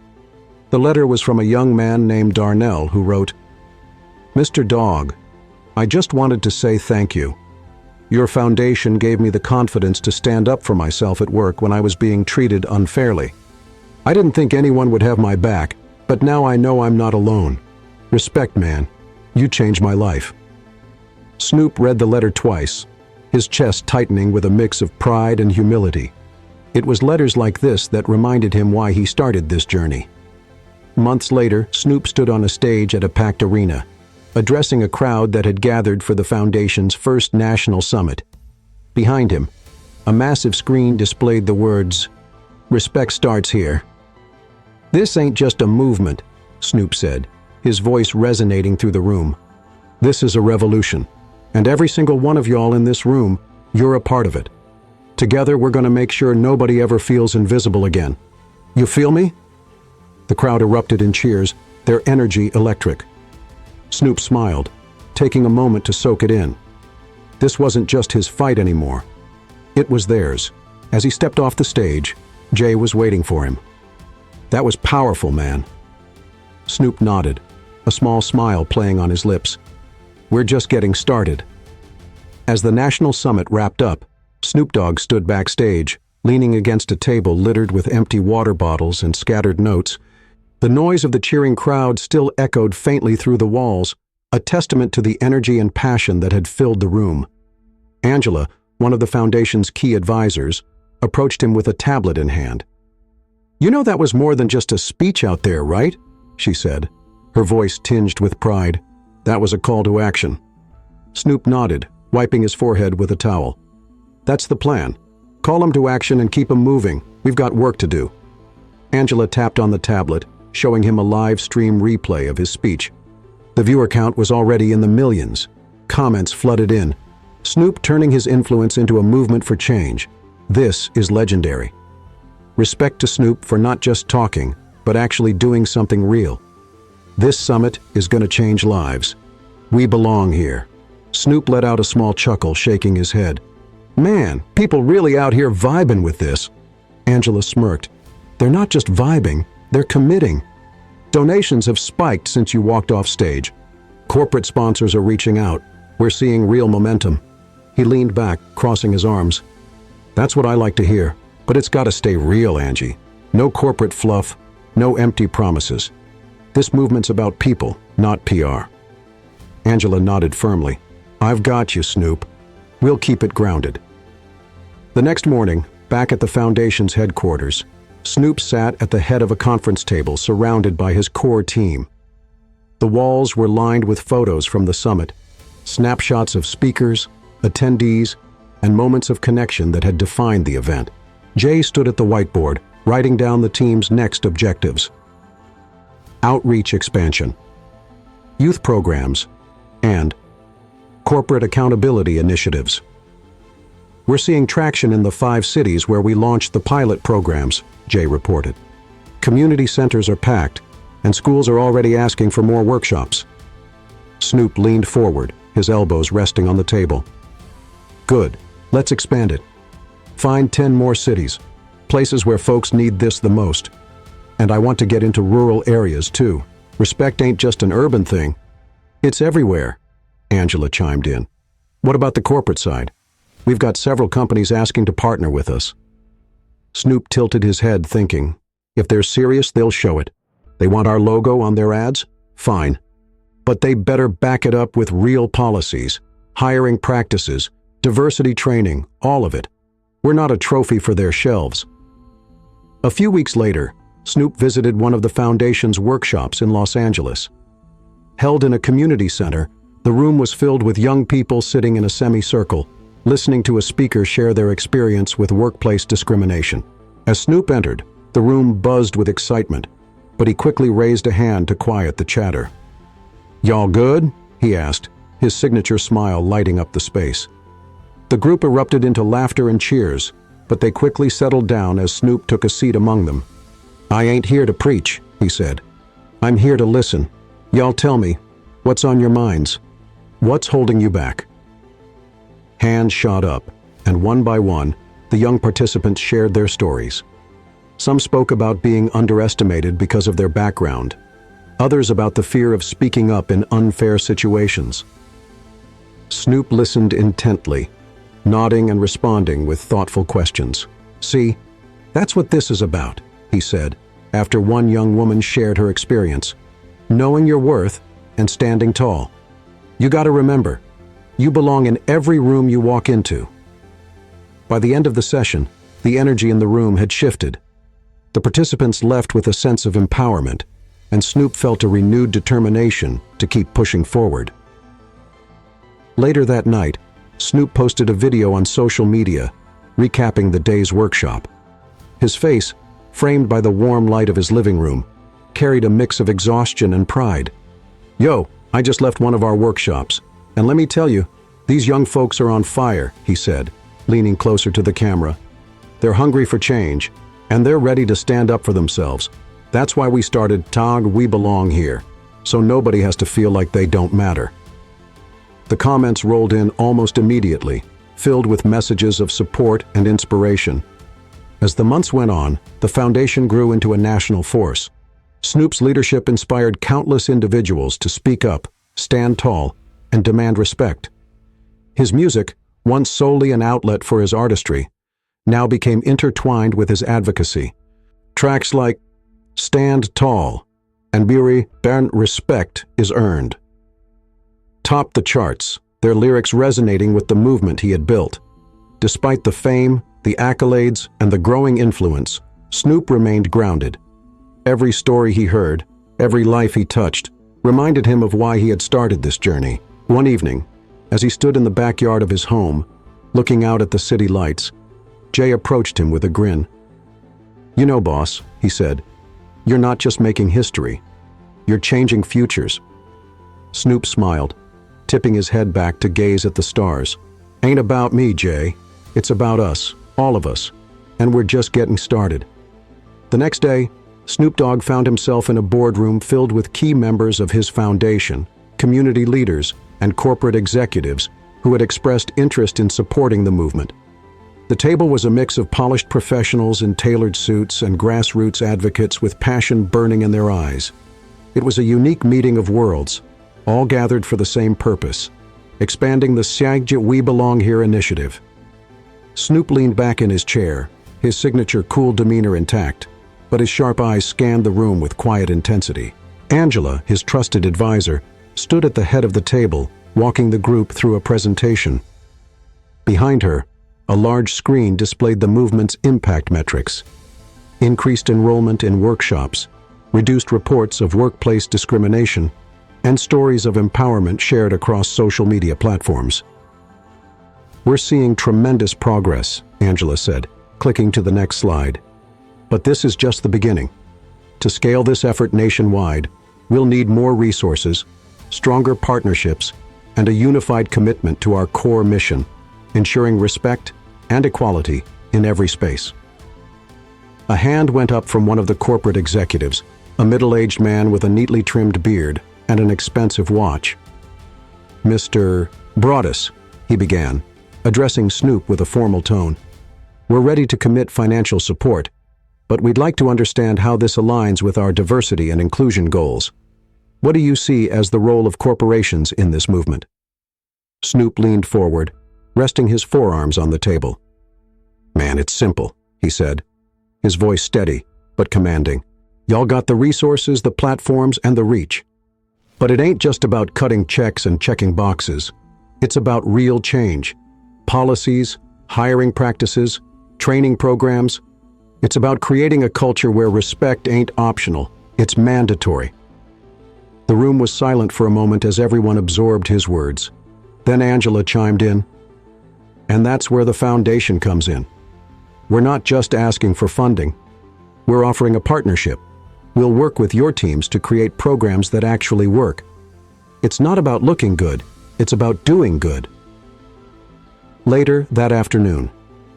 The letter was from a young man named Darnell who wrote, "Mr. Dogg, I just wanted to say thank you. Your foundation gave me the confidence to stand up for myself at work when I was being treated unfairly. I didn't think anyone would have my back, but now I know I'm not alone. Respect, man. You changed my life." Snoop read the letter twice, his chest tightening with a mix of pride and humility. It was letters like this that reminded him why he started this journey. Months later, Snoop stood on a stage at a packed arena, addressing a crowd that had gathered for the Foundation's first national summit. Behind him, a massive screen displayed the words, "Respect starts here." "This ain't just a movement," Snoop said, his voice resonating through the room. "This is a revolution, and every single one of y'all in this room, you're a part of it. Together, we're going to make sure nobody ever feels invisible again. You feel me?" The crowd erupted in cheers, their energy electric. Snoop smiled, taking a moment to soak it in. This wasn't just his fight anymore. It was theirs. As he stepped off the stage, Jay was waiting for him. "That was powerful, man." Snoop nodded, a small smile playing on his lips. "We're just getting started." As the national summit wrapped up, Snoop Dogg stood backstage, leaning against a table littered with empty water bottles and scattered notes. The noise of the cheering crowd still echoed faintly through the walls, a testament to the energy and passion that had filled the room. Angela, one of the Foundation's key advisors, approached him with a tablet in hand. "You know that was more than just a speech out there, right?" she said, her voice tinged with pride. "That was a call to action." Snoop nodded, wiping his forehead with a towel. "That's the plan. Call him to action and keep him moving. We've got work to do." Angela tapped on the tablet, showing him a live stream replay of his speech. The viewer count was already in the millions. Comments flooded in. Snoop turning his influence into a movement for change. This is legendary. Respect to Snoop for not just talking, but actually doing something real. This summit is going to change lives. We belong here. Snoop let out a small chuckle, shaking his head. "Man, people really out here vibing with this." Angela smirked. "They're not just vibing, they're committing. Donations have spiked since you walked off stage. Corporate sponsors are reaching out. We're seeing real momentum." He leaned back, crossing his arms. "That's what I like to hear, but it's got to stay real, Angie. No corporate fluff, no empty promises. This movement's about people, not PR." Angela nodded firmly. "I've got you, Snoop. We'll keep it grounded." The next morning, back at the Foundation's headquarters, Snoop sat at the head of a conference table surrounded by his core team. The walls were lined with photos from the summit, snapshots of speakers, attendees, and moments of connection that had defined the event. Jay stood at the whiteboard, writing down the team's next objectives. Outreach expansion, youth programs, and corporate accountability initiatives. "We're seeing traction in the 5 cities where we launched the pilot programs," Jay reported. "Community centers are packed, and schools are already asking for more workshops." Snoop leaned forward, his elbows resting on the table. "Good. Let's expand it. Find 10 more cities, places where folks need this the most. And I want to get into rural areas too. Respect ain't just an urban thing. It's everywhere," Angela chimed in. "What about the corporate side? We've got several companies asking to partner with us." Snoop tilted his head, thinking, if they're serious, they'll show it. They want our logo on their ads? Fine. But they better back it up with real policies, hiring practices, diversity training, all of it. We're not a trophy for their shelves. A few weeks later, Snoop visited one of the Foundation's workshops in Los Angeles. Held in a community center, the room was filled with young people sitting in a semicircle, listening to a speaker share their experience with workplace discrimination. As Snoop entered, the room buzzed with excitement, but he quickly raised a hand to quiet the chatter. "Y'all good?" he asked, his signature smile lighting up the space. The group erupted into laughter and cheers, but they quickly settled down as Snoop took a seat among them. "I ain't here to preach," he said. "I'm here to listen. Y'all tell me, what's on your minds? What's holding you back?" Hands shot up, and one by one, the young participants shared their stories. Some spoke about being underestimated because of their background, others about the fear of speaking up in unfair situations. Snoop listened intently, nodding and responding with thoughtful questions. "See, that's what this is about," he said, after one young woman shared her experience. "Knowing your worth and standing tall. You gotta remember, you belong in every room you walk into." By the end of the session, the energy in the room had shifted. The participants left with a sense of empowerment, and Snoop felt a renewed determination to keep pushing forward. Later that night, Snoop posted a video on social media, recapping the day's workshop. His face, framed by the warm light of his living room, carried a mix of exhaustion and pride. "Yo, I just left one of our workshops, and let me tell you, these young folks are on fire," he said, leaning closer to the camera. "They're hungry for change, and they're ready to stand up for themselves. That's why we started Tag We Belong Here, so nobody has to feel like they don't matter." The comments rolled in almost immediately, filled with messages of support and inspiration. As the months went on, the foundation grew into a national force. Snoop's leadership inspired countless individuals to speak up, stand tall, and demand respect. His music, once solely an outlet for his artistry, now became intertwined with his advocacy. Tracks like "Stand Tall" and "Buri Bern Respect is Earned" topped the charts, their lyrics resonating with the movement he had built. Despite the fame, the accolades, and the growing influence, Snoop remained grounded. Every story he heard, every life he touched, reminded him of why he had started this journey. One evening, as he stood in the backyard of his home, looking out at the city lights, Jay approached him with a grin. "You know, boss," he said, "you're not just making history. You're changing futures." Snoop smiled, tipping his head back to gaze at the stars. "Ain't about me, Jay. It's about us, all of us, and we're just getting started." The next day, Snoop Dogg found himself in a boardroom filled with key members of his foundation, community leaders, and corporate executives who had expressed interest in supporting the movement. The table was a mix of polished professionals in tailored suits and grassroots advocates with passion burning in their eyes. It was a unique meeting of worlds, all gathered for the same purpose, expanding the Tag We Belong Here initiative. Snoop leaned back in his chair, his signature cool demeanor intact, but his sharp eyes scanned the room with quiet intensity. Angela, his trusted advisor, stood at the head of the table, walking the group through a presentation. Behind her, a large screen displayed the movement's impact metrics: increased enrollment in workshops, reduced reports of workplace discrimination, and stories of empowerment shared across social media platforms. "We're seeing tremendous progress," Angela said, clicking to the next slide. "But this is just the beginning. To scale this effort nationwide, we'll need more resources, stronger partnerships, and a unified commitment to our core mission, ensuring respect and equality in every space." A hand went up from one of the corporate executives, a middle-aged man with a neatly trimmed beard and an expensive watch. "Mr. Broadus," he began, addressing Snoop with a formal tone, "we're ready to commit financial support, but we'd like to understand how this aligns with our diversity and inclusion goals. What do you see as the role of corporations in this movement?" Snoop leaned forward, resting his forearms on the table. "Man, it's simple," he said, his voice steady but commanding. "Y'all got the resources, the platforms, and the reach. But it ain't just about cutting checks and checking boxes. It's about real change. Policies, hiring practices, training programs. It's about creating a culture where respect ain't optional, it's mandatory." The room was silent for a moment as everyone absorbed his words. Then Angela chimed in. "And that's where the foundation comes in. We're not just asking for funding. We're offering a partnership. We'll work with your teams to create programs that actually work. It's not about looking good, it's about doing good." Later that afternoon,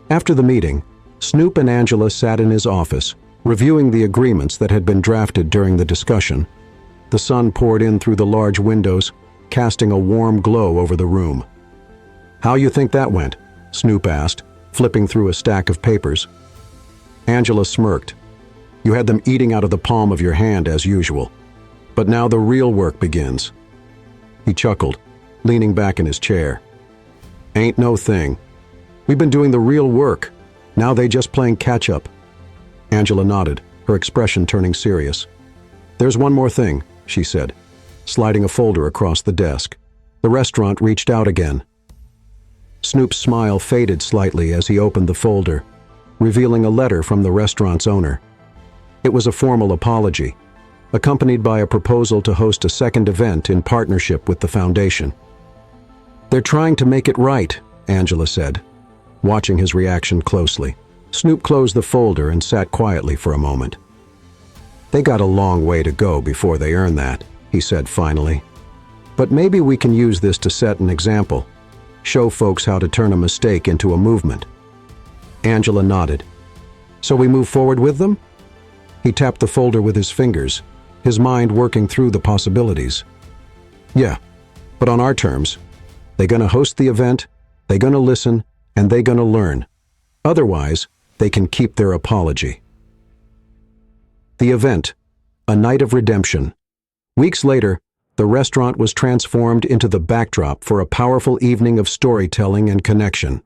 after the meeting, Snoop and Angela sat in his office, reviewing the agreements that had been drafted during the discussion. The sun poured in through the large windows, casting a warm glow over the room. "How you think that went?" Snoop asked, flipping through a stack of papers. Angela smirked. "You had them eating out of the palm of your hand as usual. But now the real work begins." He chuckled, leaning back in his chair. "Ain't no thing. We've been doing the real work. Now they just playing catch-up." Angela nodded, her expression turning serious. "There's one more thing," she said, sliding a folder across the desk. The restaurant reached out again. Snoop's smile faded slightly as he opened the folder, revealing a letter from the restaurant's owner. It was a formal apology, accompanied by a proposal to host a second event in partnership with the foundation. "They're trying to make it right," Angela said, watching his reaction closely. Snoop closed the folder and sat quietly for a moment. "They got a long way to go before they earn that," he said finally. "But maybe we can use this to set an example, show folks how to turn a mistake into a movement." Angela nodded. "So we move forward with them?" He tapped the folder with his fingers, his mind working through the possibilities. "Yeah, but on our terms. They gonna host the event, they gonna listen, and they gonna learn. Otherwise, they can keep their apology." The event, a night of redemption. Weeks later, the restaurant was transformed into the backdrop for a powerful evening of storytelling and connection.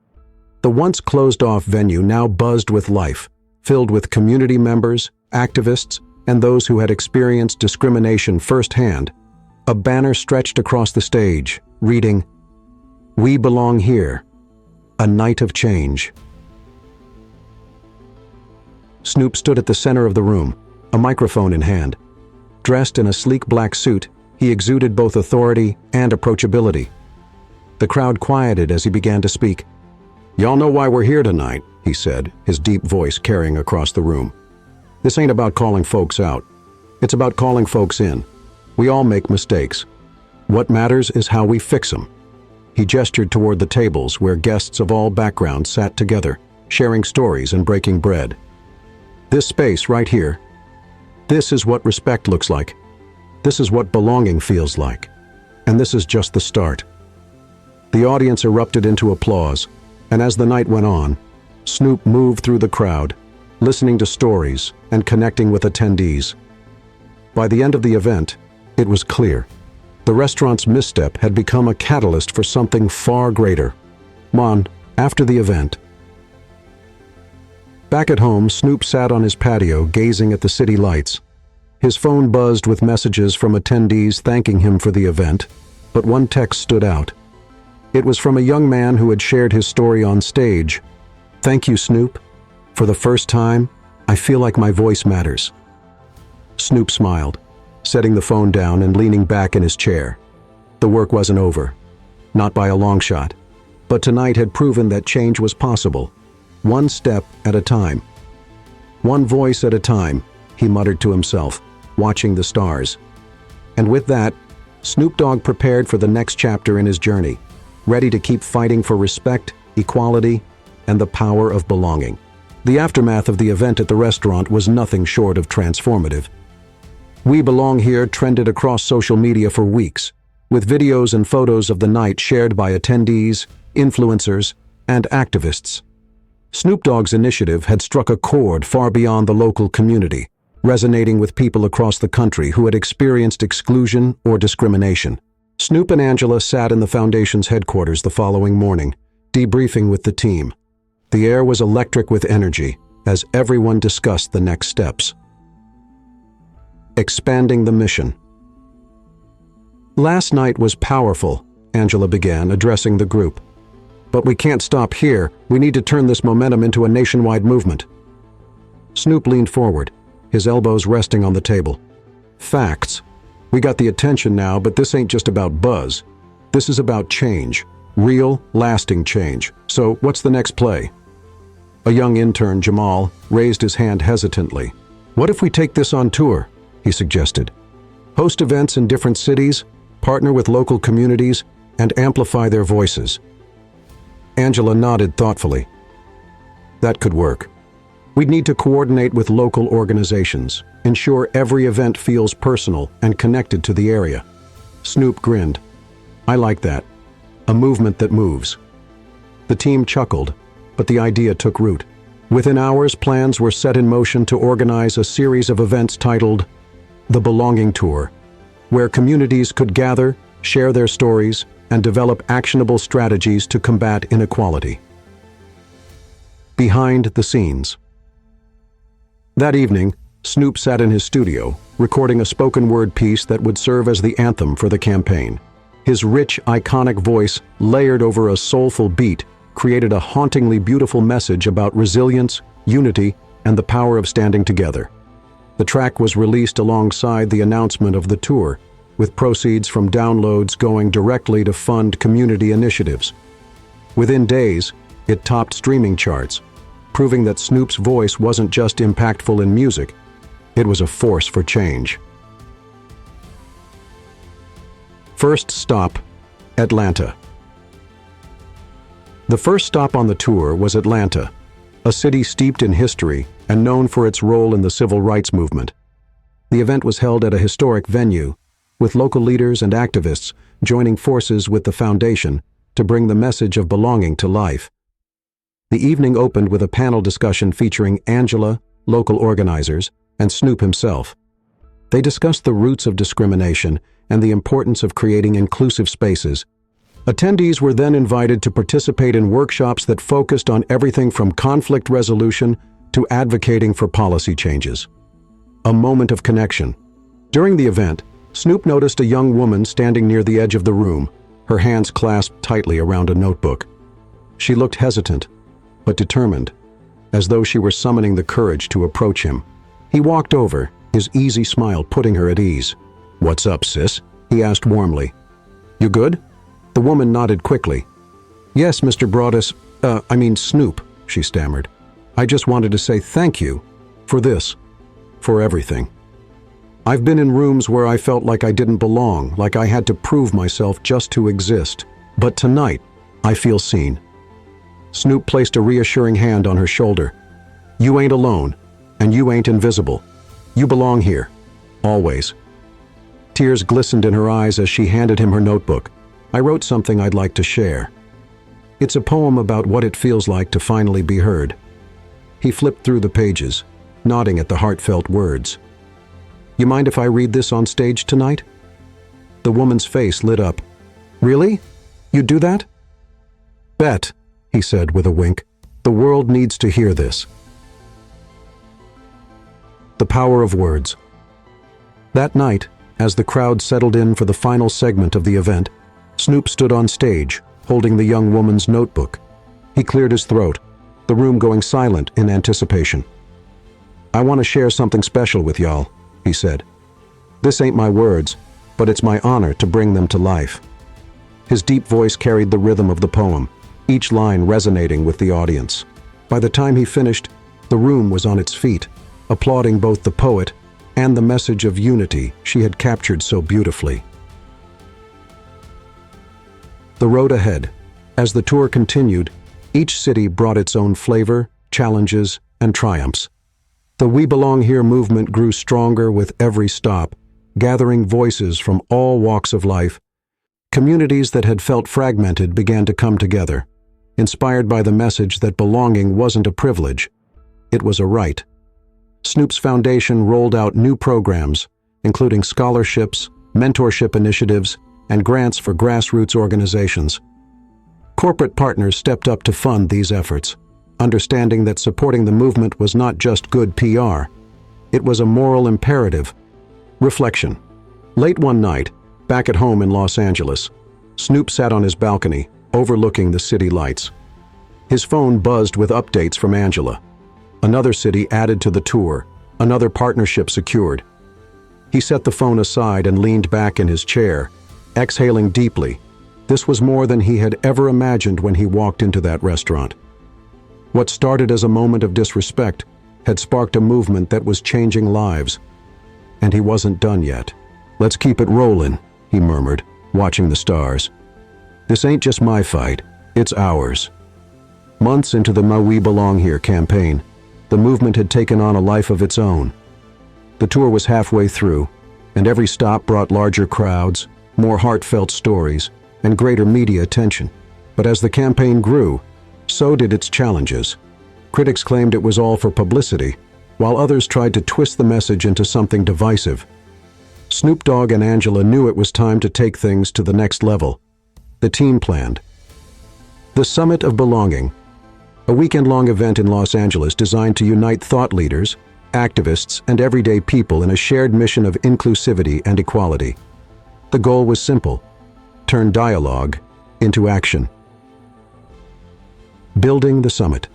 The once closed-off venue now buzzed with life, filled with community members, activists, and those who had experienced discrimination firsthand. A banner stretched across the stage, reading, "We belong here. A night of change." Snoop stood at the center of the room, a microphone in hand. Dressed in a sleek black suit, he exuded both authority and approachability. The crowd quieted as he began to speak. "Y'all know why we're here tonight," he said, his deep voice carrying across the room. "This ain't about calling folks out. It's about calling folks in. We all make mistakes. What matters is how we fix them." He gestured toward the tables where guests of all backgrounds sat together, sharing stories and breaking bread. "This space right here, this is what respect looks like. This is what belonging feels like. And this is just the start." The audience erupted into applause, and as the night went on, Snoop moved through the crowd, listening to stories and connecting with attendees. By the end of the event, it was clear. The restaurant's misstep had become a catalyst for something far greater. After the event. Back at home, Snoop sat on his patio gazing at the city lights. His phone buzzed with messages from attendees thanking him for the event, but one text stood out. It was from a young man who had shared his story on stage. "Thank you, Snoop. For the first time, I feel like my voice matters." Snoop smiled, setting the phone down and leaning back in his chair. The work wasn't over. Not by a long shot. But tonight had proven that change was possible. One step at a time. One voice at a time, he muttered to himself, watching the stars. And with that, Snoop Dogg prepared for the next chapter in his journey, ready to keep fighting for respect, equality, and the power of belonging. The aftermath of the event at the restaurant was nothing short of transformative. "We Belong Here" trended across social media for weeks, with videos and photos of the night shared by attendees, influencers, and activists. Snoop Dogg's initiative had struck a chord far beyond the local community, resonating with people across the country who had experienced exclusion or discrimination. Snoop and Angela sat in the foundation's headquarters the following morning, debriefing with the team. The air was electric with energy as everyone discussed the next steps. Expanding the mission. "Last night was powerful," Angela began, addressing the group. "But we can't stop here. We need to turn this momentum into a nationwide movement." Snoop leaned forward, his elbows resting on the table. "Facts. We got the attention now, but this ain't just about buzz. This is about change. Real, lasting change. So, what's the next play?" A young intern, Jamal, raised his hand hesitantly. "What if we take this on tour?" he suggested. "Host events in different cities, partner with local communities, and amplify their voices." Angela nodded thoughtfully. "That could work. We'd need to coordinate with local organizations, ensure every event feels personal and connected to the area." Snoop grinned. "I like that. A movement that moves." The team chuckled, but the idea took root. Within hours, plans were set in motion to organize a series of events titled The Belonging Tour, where communities could gather, share their stories, and develop actionable strategies to combat inequality. Behind the scenes. That evening, Snoop sat in his studio, recording a spoken-word piece that would serve as the anthem for the campaign. His rich, iconic voice, layered over a soulful beat, created a hauntingly beautiful message about resilience, unity, and the power of standing together. The track was released alongside the announcement of the tour, with proceeds from downloads going directly to fund community initiatives. Within days, it topped streaming charts, proving that Snoop's voice wasn't just impactful in music, it was a force for change. First stop, Atlanta. The first stop on the tour was Atlanta, a city steeped in history and known for its role in the civil rights movement. The event was held at a historic venue, with local leaders and activists joining forces with the foundation to bring the message of belonging to life. The evening opened with a panel discussion featuring Angela, local organizers, and Snoop himself. They discussed the roots of discrimination and the importance of creating inclusive spaces. Attendees were then invited to participate in workshops that focused on everything from conflict resolution to advocating for policy changes. A moment of connection. During the event, Snoop noticed a young woman standing near the edge of the room, her hands clasped tightly around a notebook. She looked hesitant, but determined, as though she were summoning the courage to approach him. He walked over, his easy smile putting her at ease. "What's up, sis?" he asked warmly. "You good?" The woman nodded quickly. "Yes, Mr. Broadus, Snoop," she stammered. "I just wanted to say thank you for this, for everything. I've been in rooms where I felt like I didn't belong, like I had to prove myself just to exist. But tonight, I feel seen." Snoop placed a reassuring hand on her shoulder. "You ain't alone, and you ain't invisible. You belong here, always." Tears glistened in her eyes as she handed him her notebook. "I wrote something I'd like to share. It's a poem about what it feels like to finally be heard." He flipped through the pages, nodding at the heartfelt words. "You mind if I read this on stage tonight?" The woman's face lit up. "Really? You'd do that?" "Bet," he said with a wink. "The world needs to hear this." The power of words. That night, as the crowd settled in for the final segment of the event, Snoop stood on stage, holding the young woman's notebook. He cleared his throat, the room going silent in anticipation. "I want to share something special with y'all," he said. "This ain't my words, but it's my honor to bring them to life." His deep voice carried the rhythm of the poem, each line resonating with the audience. By the time he finished, the room was on its feet, applauding both the poet and the message of unity she had captured so beautifully. The road ahead. As the tour continued, each city brought its own flavor, challenges, and triumphs. The We Belong Here movement grew stronger with every stop, gathering voices from all walks of life. Communities that had felt fragmented began to come together, inspired by the message that belonging wasn't a privilege, it was a right. Snoop's foundation rolled out new programs, including scholarships, mentorship initiatives, and grants for grassroots organizations. Corporate partners stepped up to fund these efforts, understanding that supporting the movement was not just good PR, it was a moral imperative. Reflection. Late one night, back at home in Los Angeles, Snoop sat on his balcony, overlooking the city lights. His phone buzzed with updates from Angela. Another city added to the tour, another partnership secured. He set the phone aside and leaned back in his chair, exhaling deeply. This was more than he had ever imagined when he walked into that restaurant. What started as a moment of disrespect had sparked a movement that was changing lives. And he wasn't done yet. "Let's keep it rolling," he murmured, watching the stars. "This ain't just my fight, it's ours." Months into the We Belong Here campaign, the movement had taken on a life of its own. The tour was halfway through, and every stop brought larger crowds, more heartfelt stories, and greater media attention. But as the campaign grew, so did its challenges. Critics claimed it was all for publicity, while others tried to twist the message into something divisive. Snoop Dogg and Angela knew it was time to take things to the next level. The team planned. The Summit of Belonging, a weekend-long event in Los Angeles designed to unite thought leaders, activists, and everyday people in a shared mission of inclusivity and equality. The goal was simple: turn dialogue into action. Building the summit.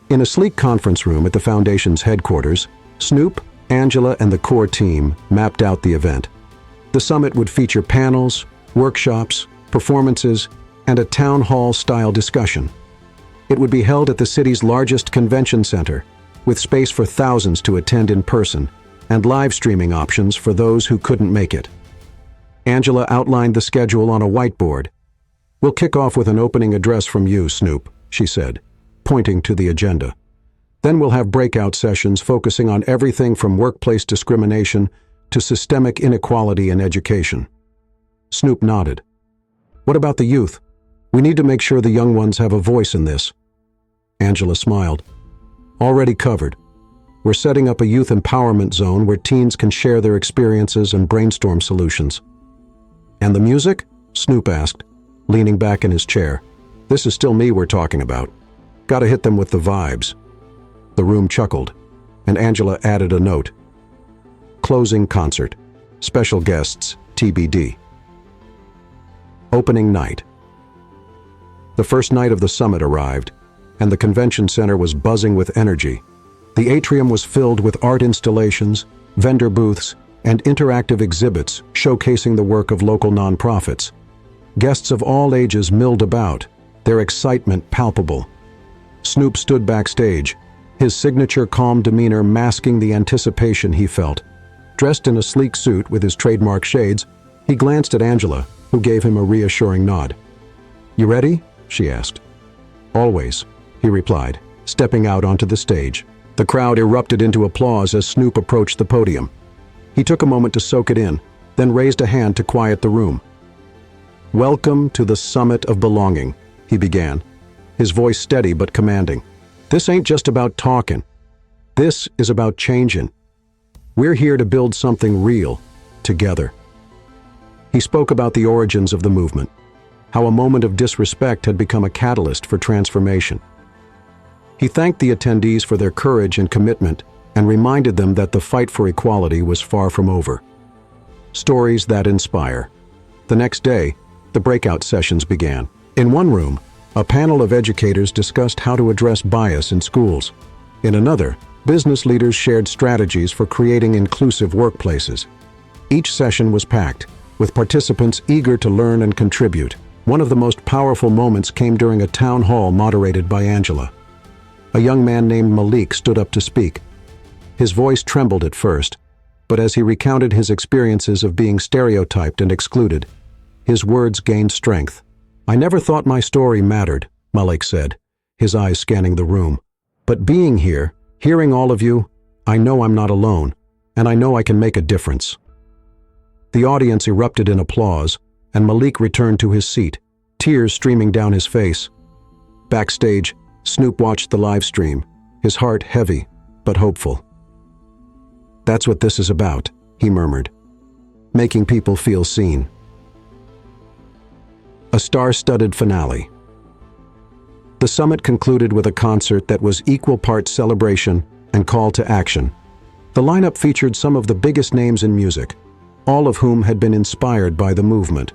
In a sleek conference room at the Foundation's headquarters, Snoop, Angela, and the core team mapped out the event. The summit would feature panels, workshops, performances, and a town hall-style discussion. It would be held at the city's largest convention center, with space for thousands to attend in person and live streaming options for those who couldn't make it. Angela outlined the schedule on a whiteboard. "We'll kick off with an opening address from you, Snoop," she said, pointing to the agenda. "Then we'll have breakout sessions focusing on everything from workplace discrimination to systemic inequality in education." Snoop nodded. "What about the youth? We need to make sure the young ones have a voice in this." Angela smiled. "Already covered. We're setting up a youth empowerment zone where teens can share their experiences and brainstorm solutions." "And the music?" Snoop asked, leaning back in his chair. "This is still me we're talking about. Gotta hit them with the vibes." The room chuckled, and Angela added a note. "Closing concert. Special guests, TBD." Opening night. The first night of the summit arrived, and the convention center was buzzing with energy. The atrium was filled with art installations, vendor booths, and interactive exhibits showcasing the work of local nonprofits. Guests of all ages milled about, their excitement palpable. Snoop stood backstage, his signature calm demeanor masking the anticipation he felt. Dressed in a sleek suit with his trademark shades, he glanced at Angela, who gave him a reassuring nod. "You ready?" she asked. "Always," he replied, stepping out onto the stage. The crowd erupted into applause as Snoop approached the podium. He took a moment to soak it in, then raised a hand to quiet the room. "Welcome to the Summit of Belonging," he began, his voice steady but commanding. "This ain't just about talking. This is about changing. We're here to build something real, together." He spoke about the origins of the movement, how a moment of disrespect had become a catalyst for transformation. He thanked the attendees for their courage and commitment and reminded them that the fight for equality was far from over. Stories that inspire. The next day, the breakout sessions began. In one room, a panel of educators discussed how to address bias in schools. In another, business leaders shared strategies for creating inclusive workplaces. Each session was packed, with participants eager to learn and contribute. One of the most powerful moments came during a town hall moderated by Angela. A young man named Malik stood up to speak. His voice trembled at first, but as he recounted his experiences of being stereotyped and excluded, his words gained strength. "I never thought my story mattered," Malik said, his eyes scanning the room. "But being here, hearing all of you, I know I'm not alone, and I know I can make a difference." The audience erupted in applause, and Malik returned to his seat, tears streaming down his face. Backstage, Snoop watched the live stream, his heart heavy but hopeful. "That's what this is about," he murmured, "making people feel seen." A star-studded finale. The summit concluded with a concert that was equal parts celebration and call to action. The lineup featured some of the biggest names in music, all of whom had been inspired by the movement.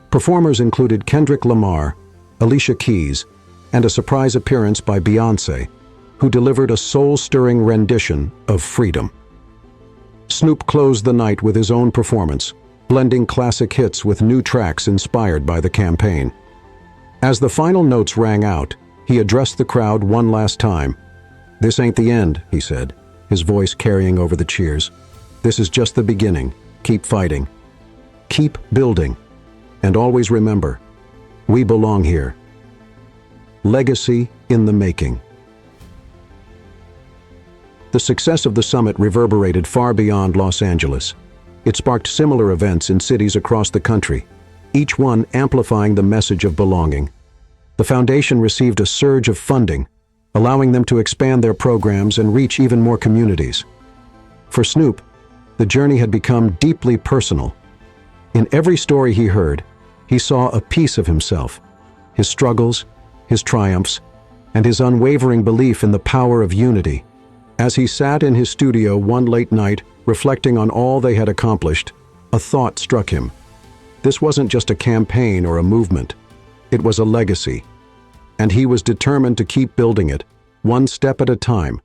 Performers included Kendrick Lamar, Alicia Keys, and a surprise appearance by Beyoncé, who delivered a soul-stirring rendition of Freedom. Snoop closed the night with his own performance, blending classic hits with new tracks inspired by the campaign. As the final notes rang out, he addressed the crowd one last time. "This ain't the end," he said, his voice carrying over the cheers. "This is just the beginning. Keep fighting. Keep building. And always remember, we belong here." Legacy in the making. The success of the summit reverberated far beyond Los Angeles. It sparked similar events in cities across the country, each one amplifying the message of belonging. The foundation received a surge of funding, allowing them to expand their programs and reach even more communities. For Snoop, the journey had become deeply personal. In every story he heard, he saw a piece of himself, his struggles, his triumphs, and his unwavering belief in the power of unity. As he sat in his studio one late night, reflecting on all they had accomplished, a thought struck him. This wasn't just a campaign or a movement. It was a legacy. And he was determined to keep building it, one step at a time,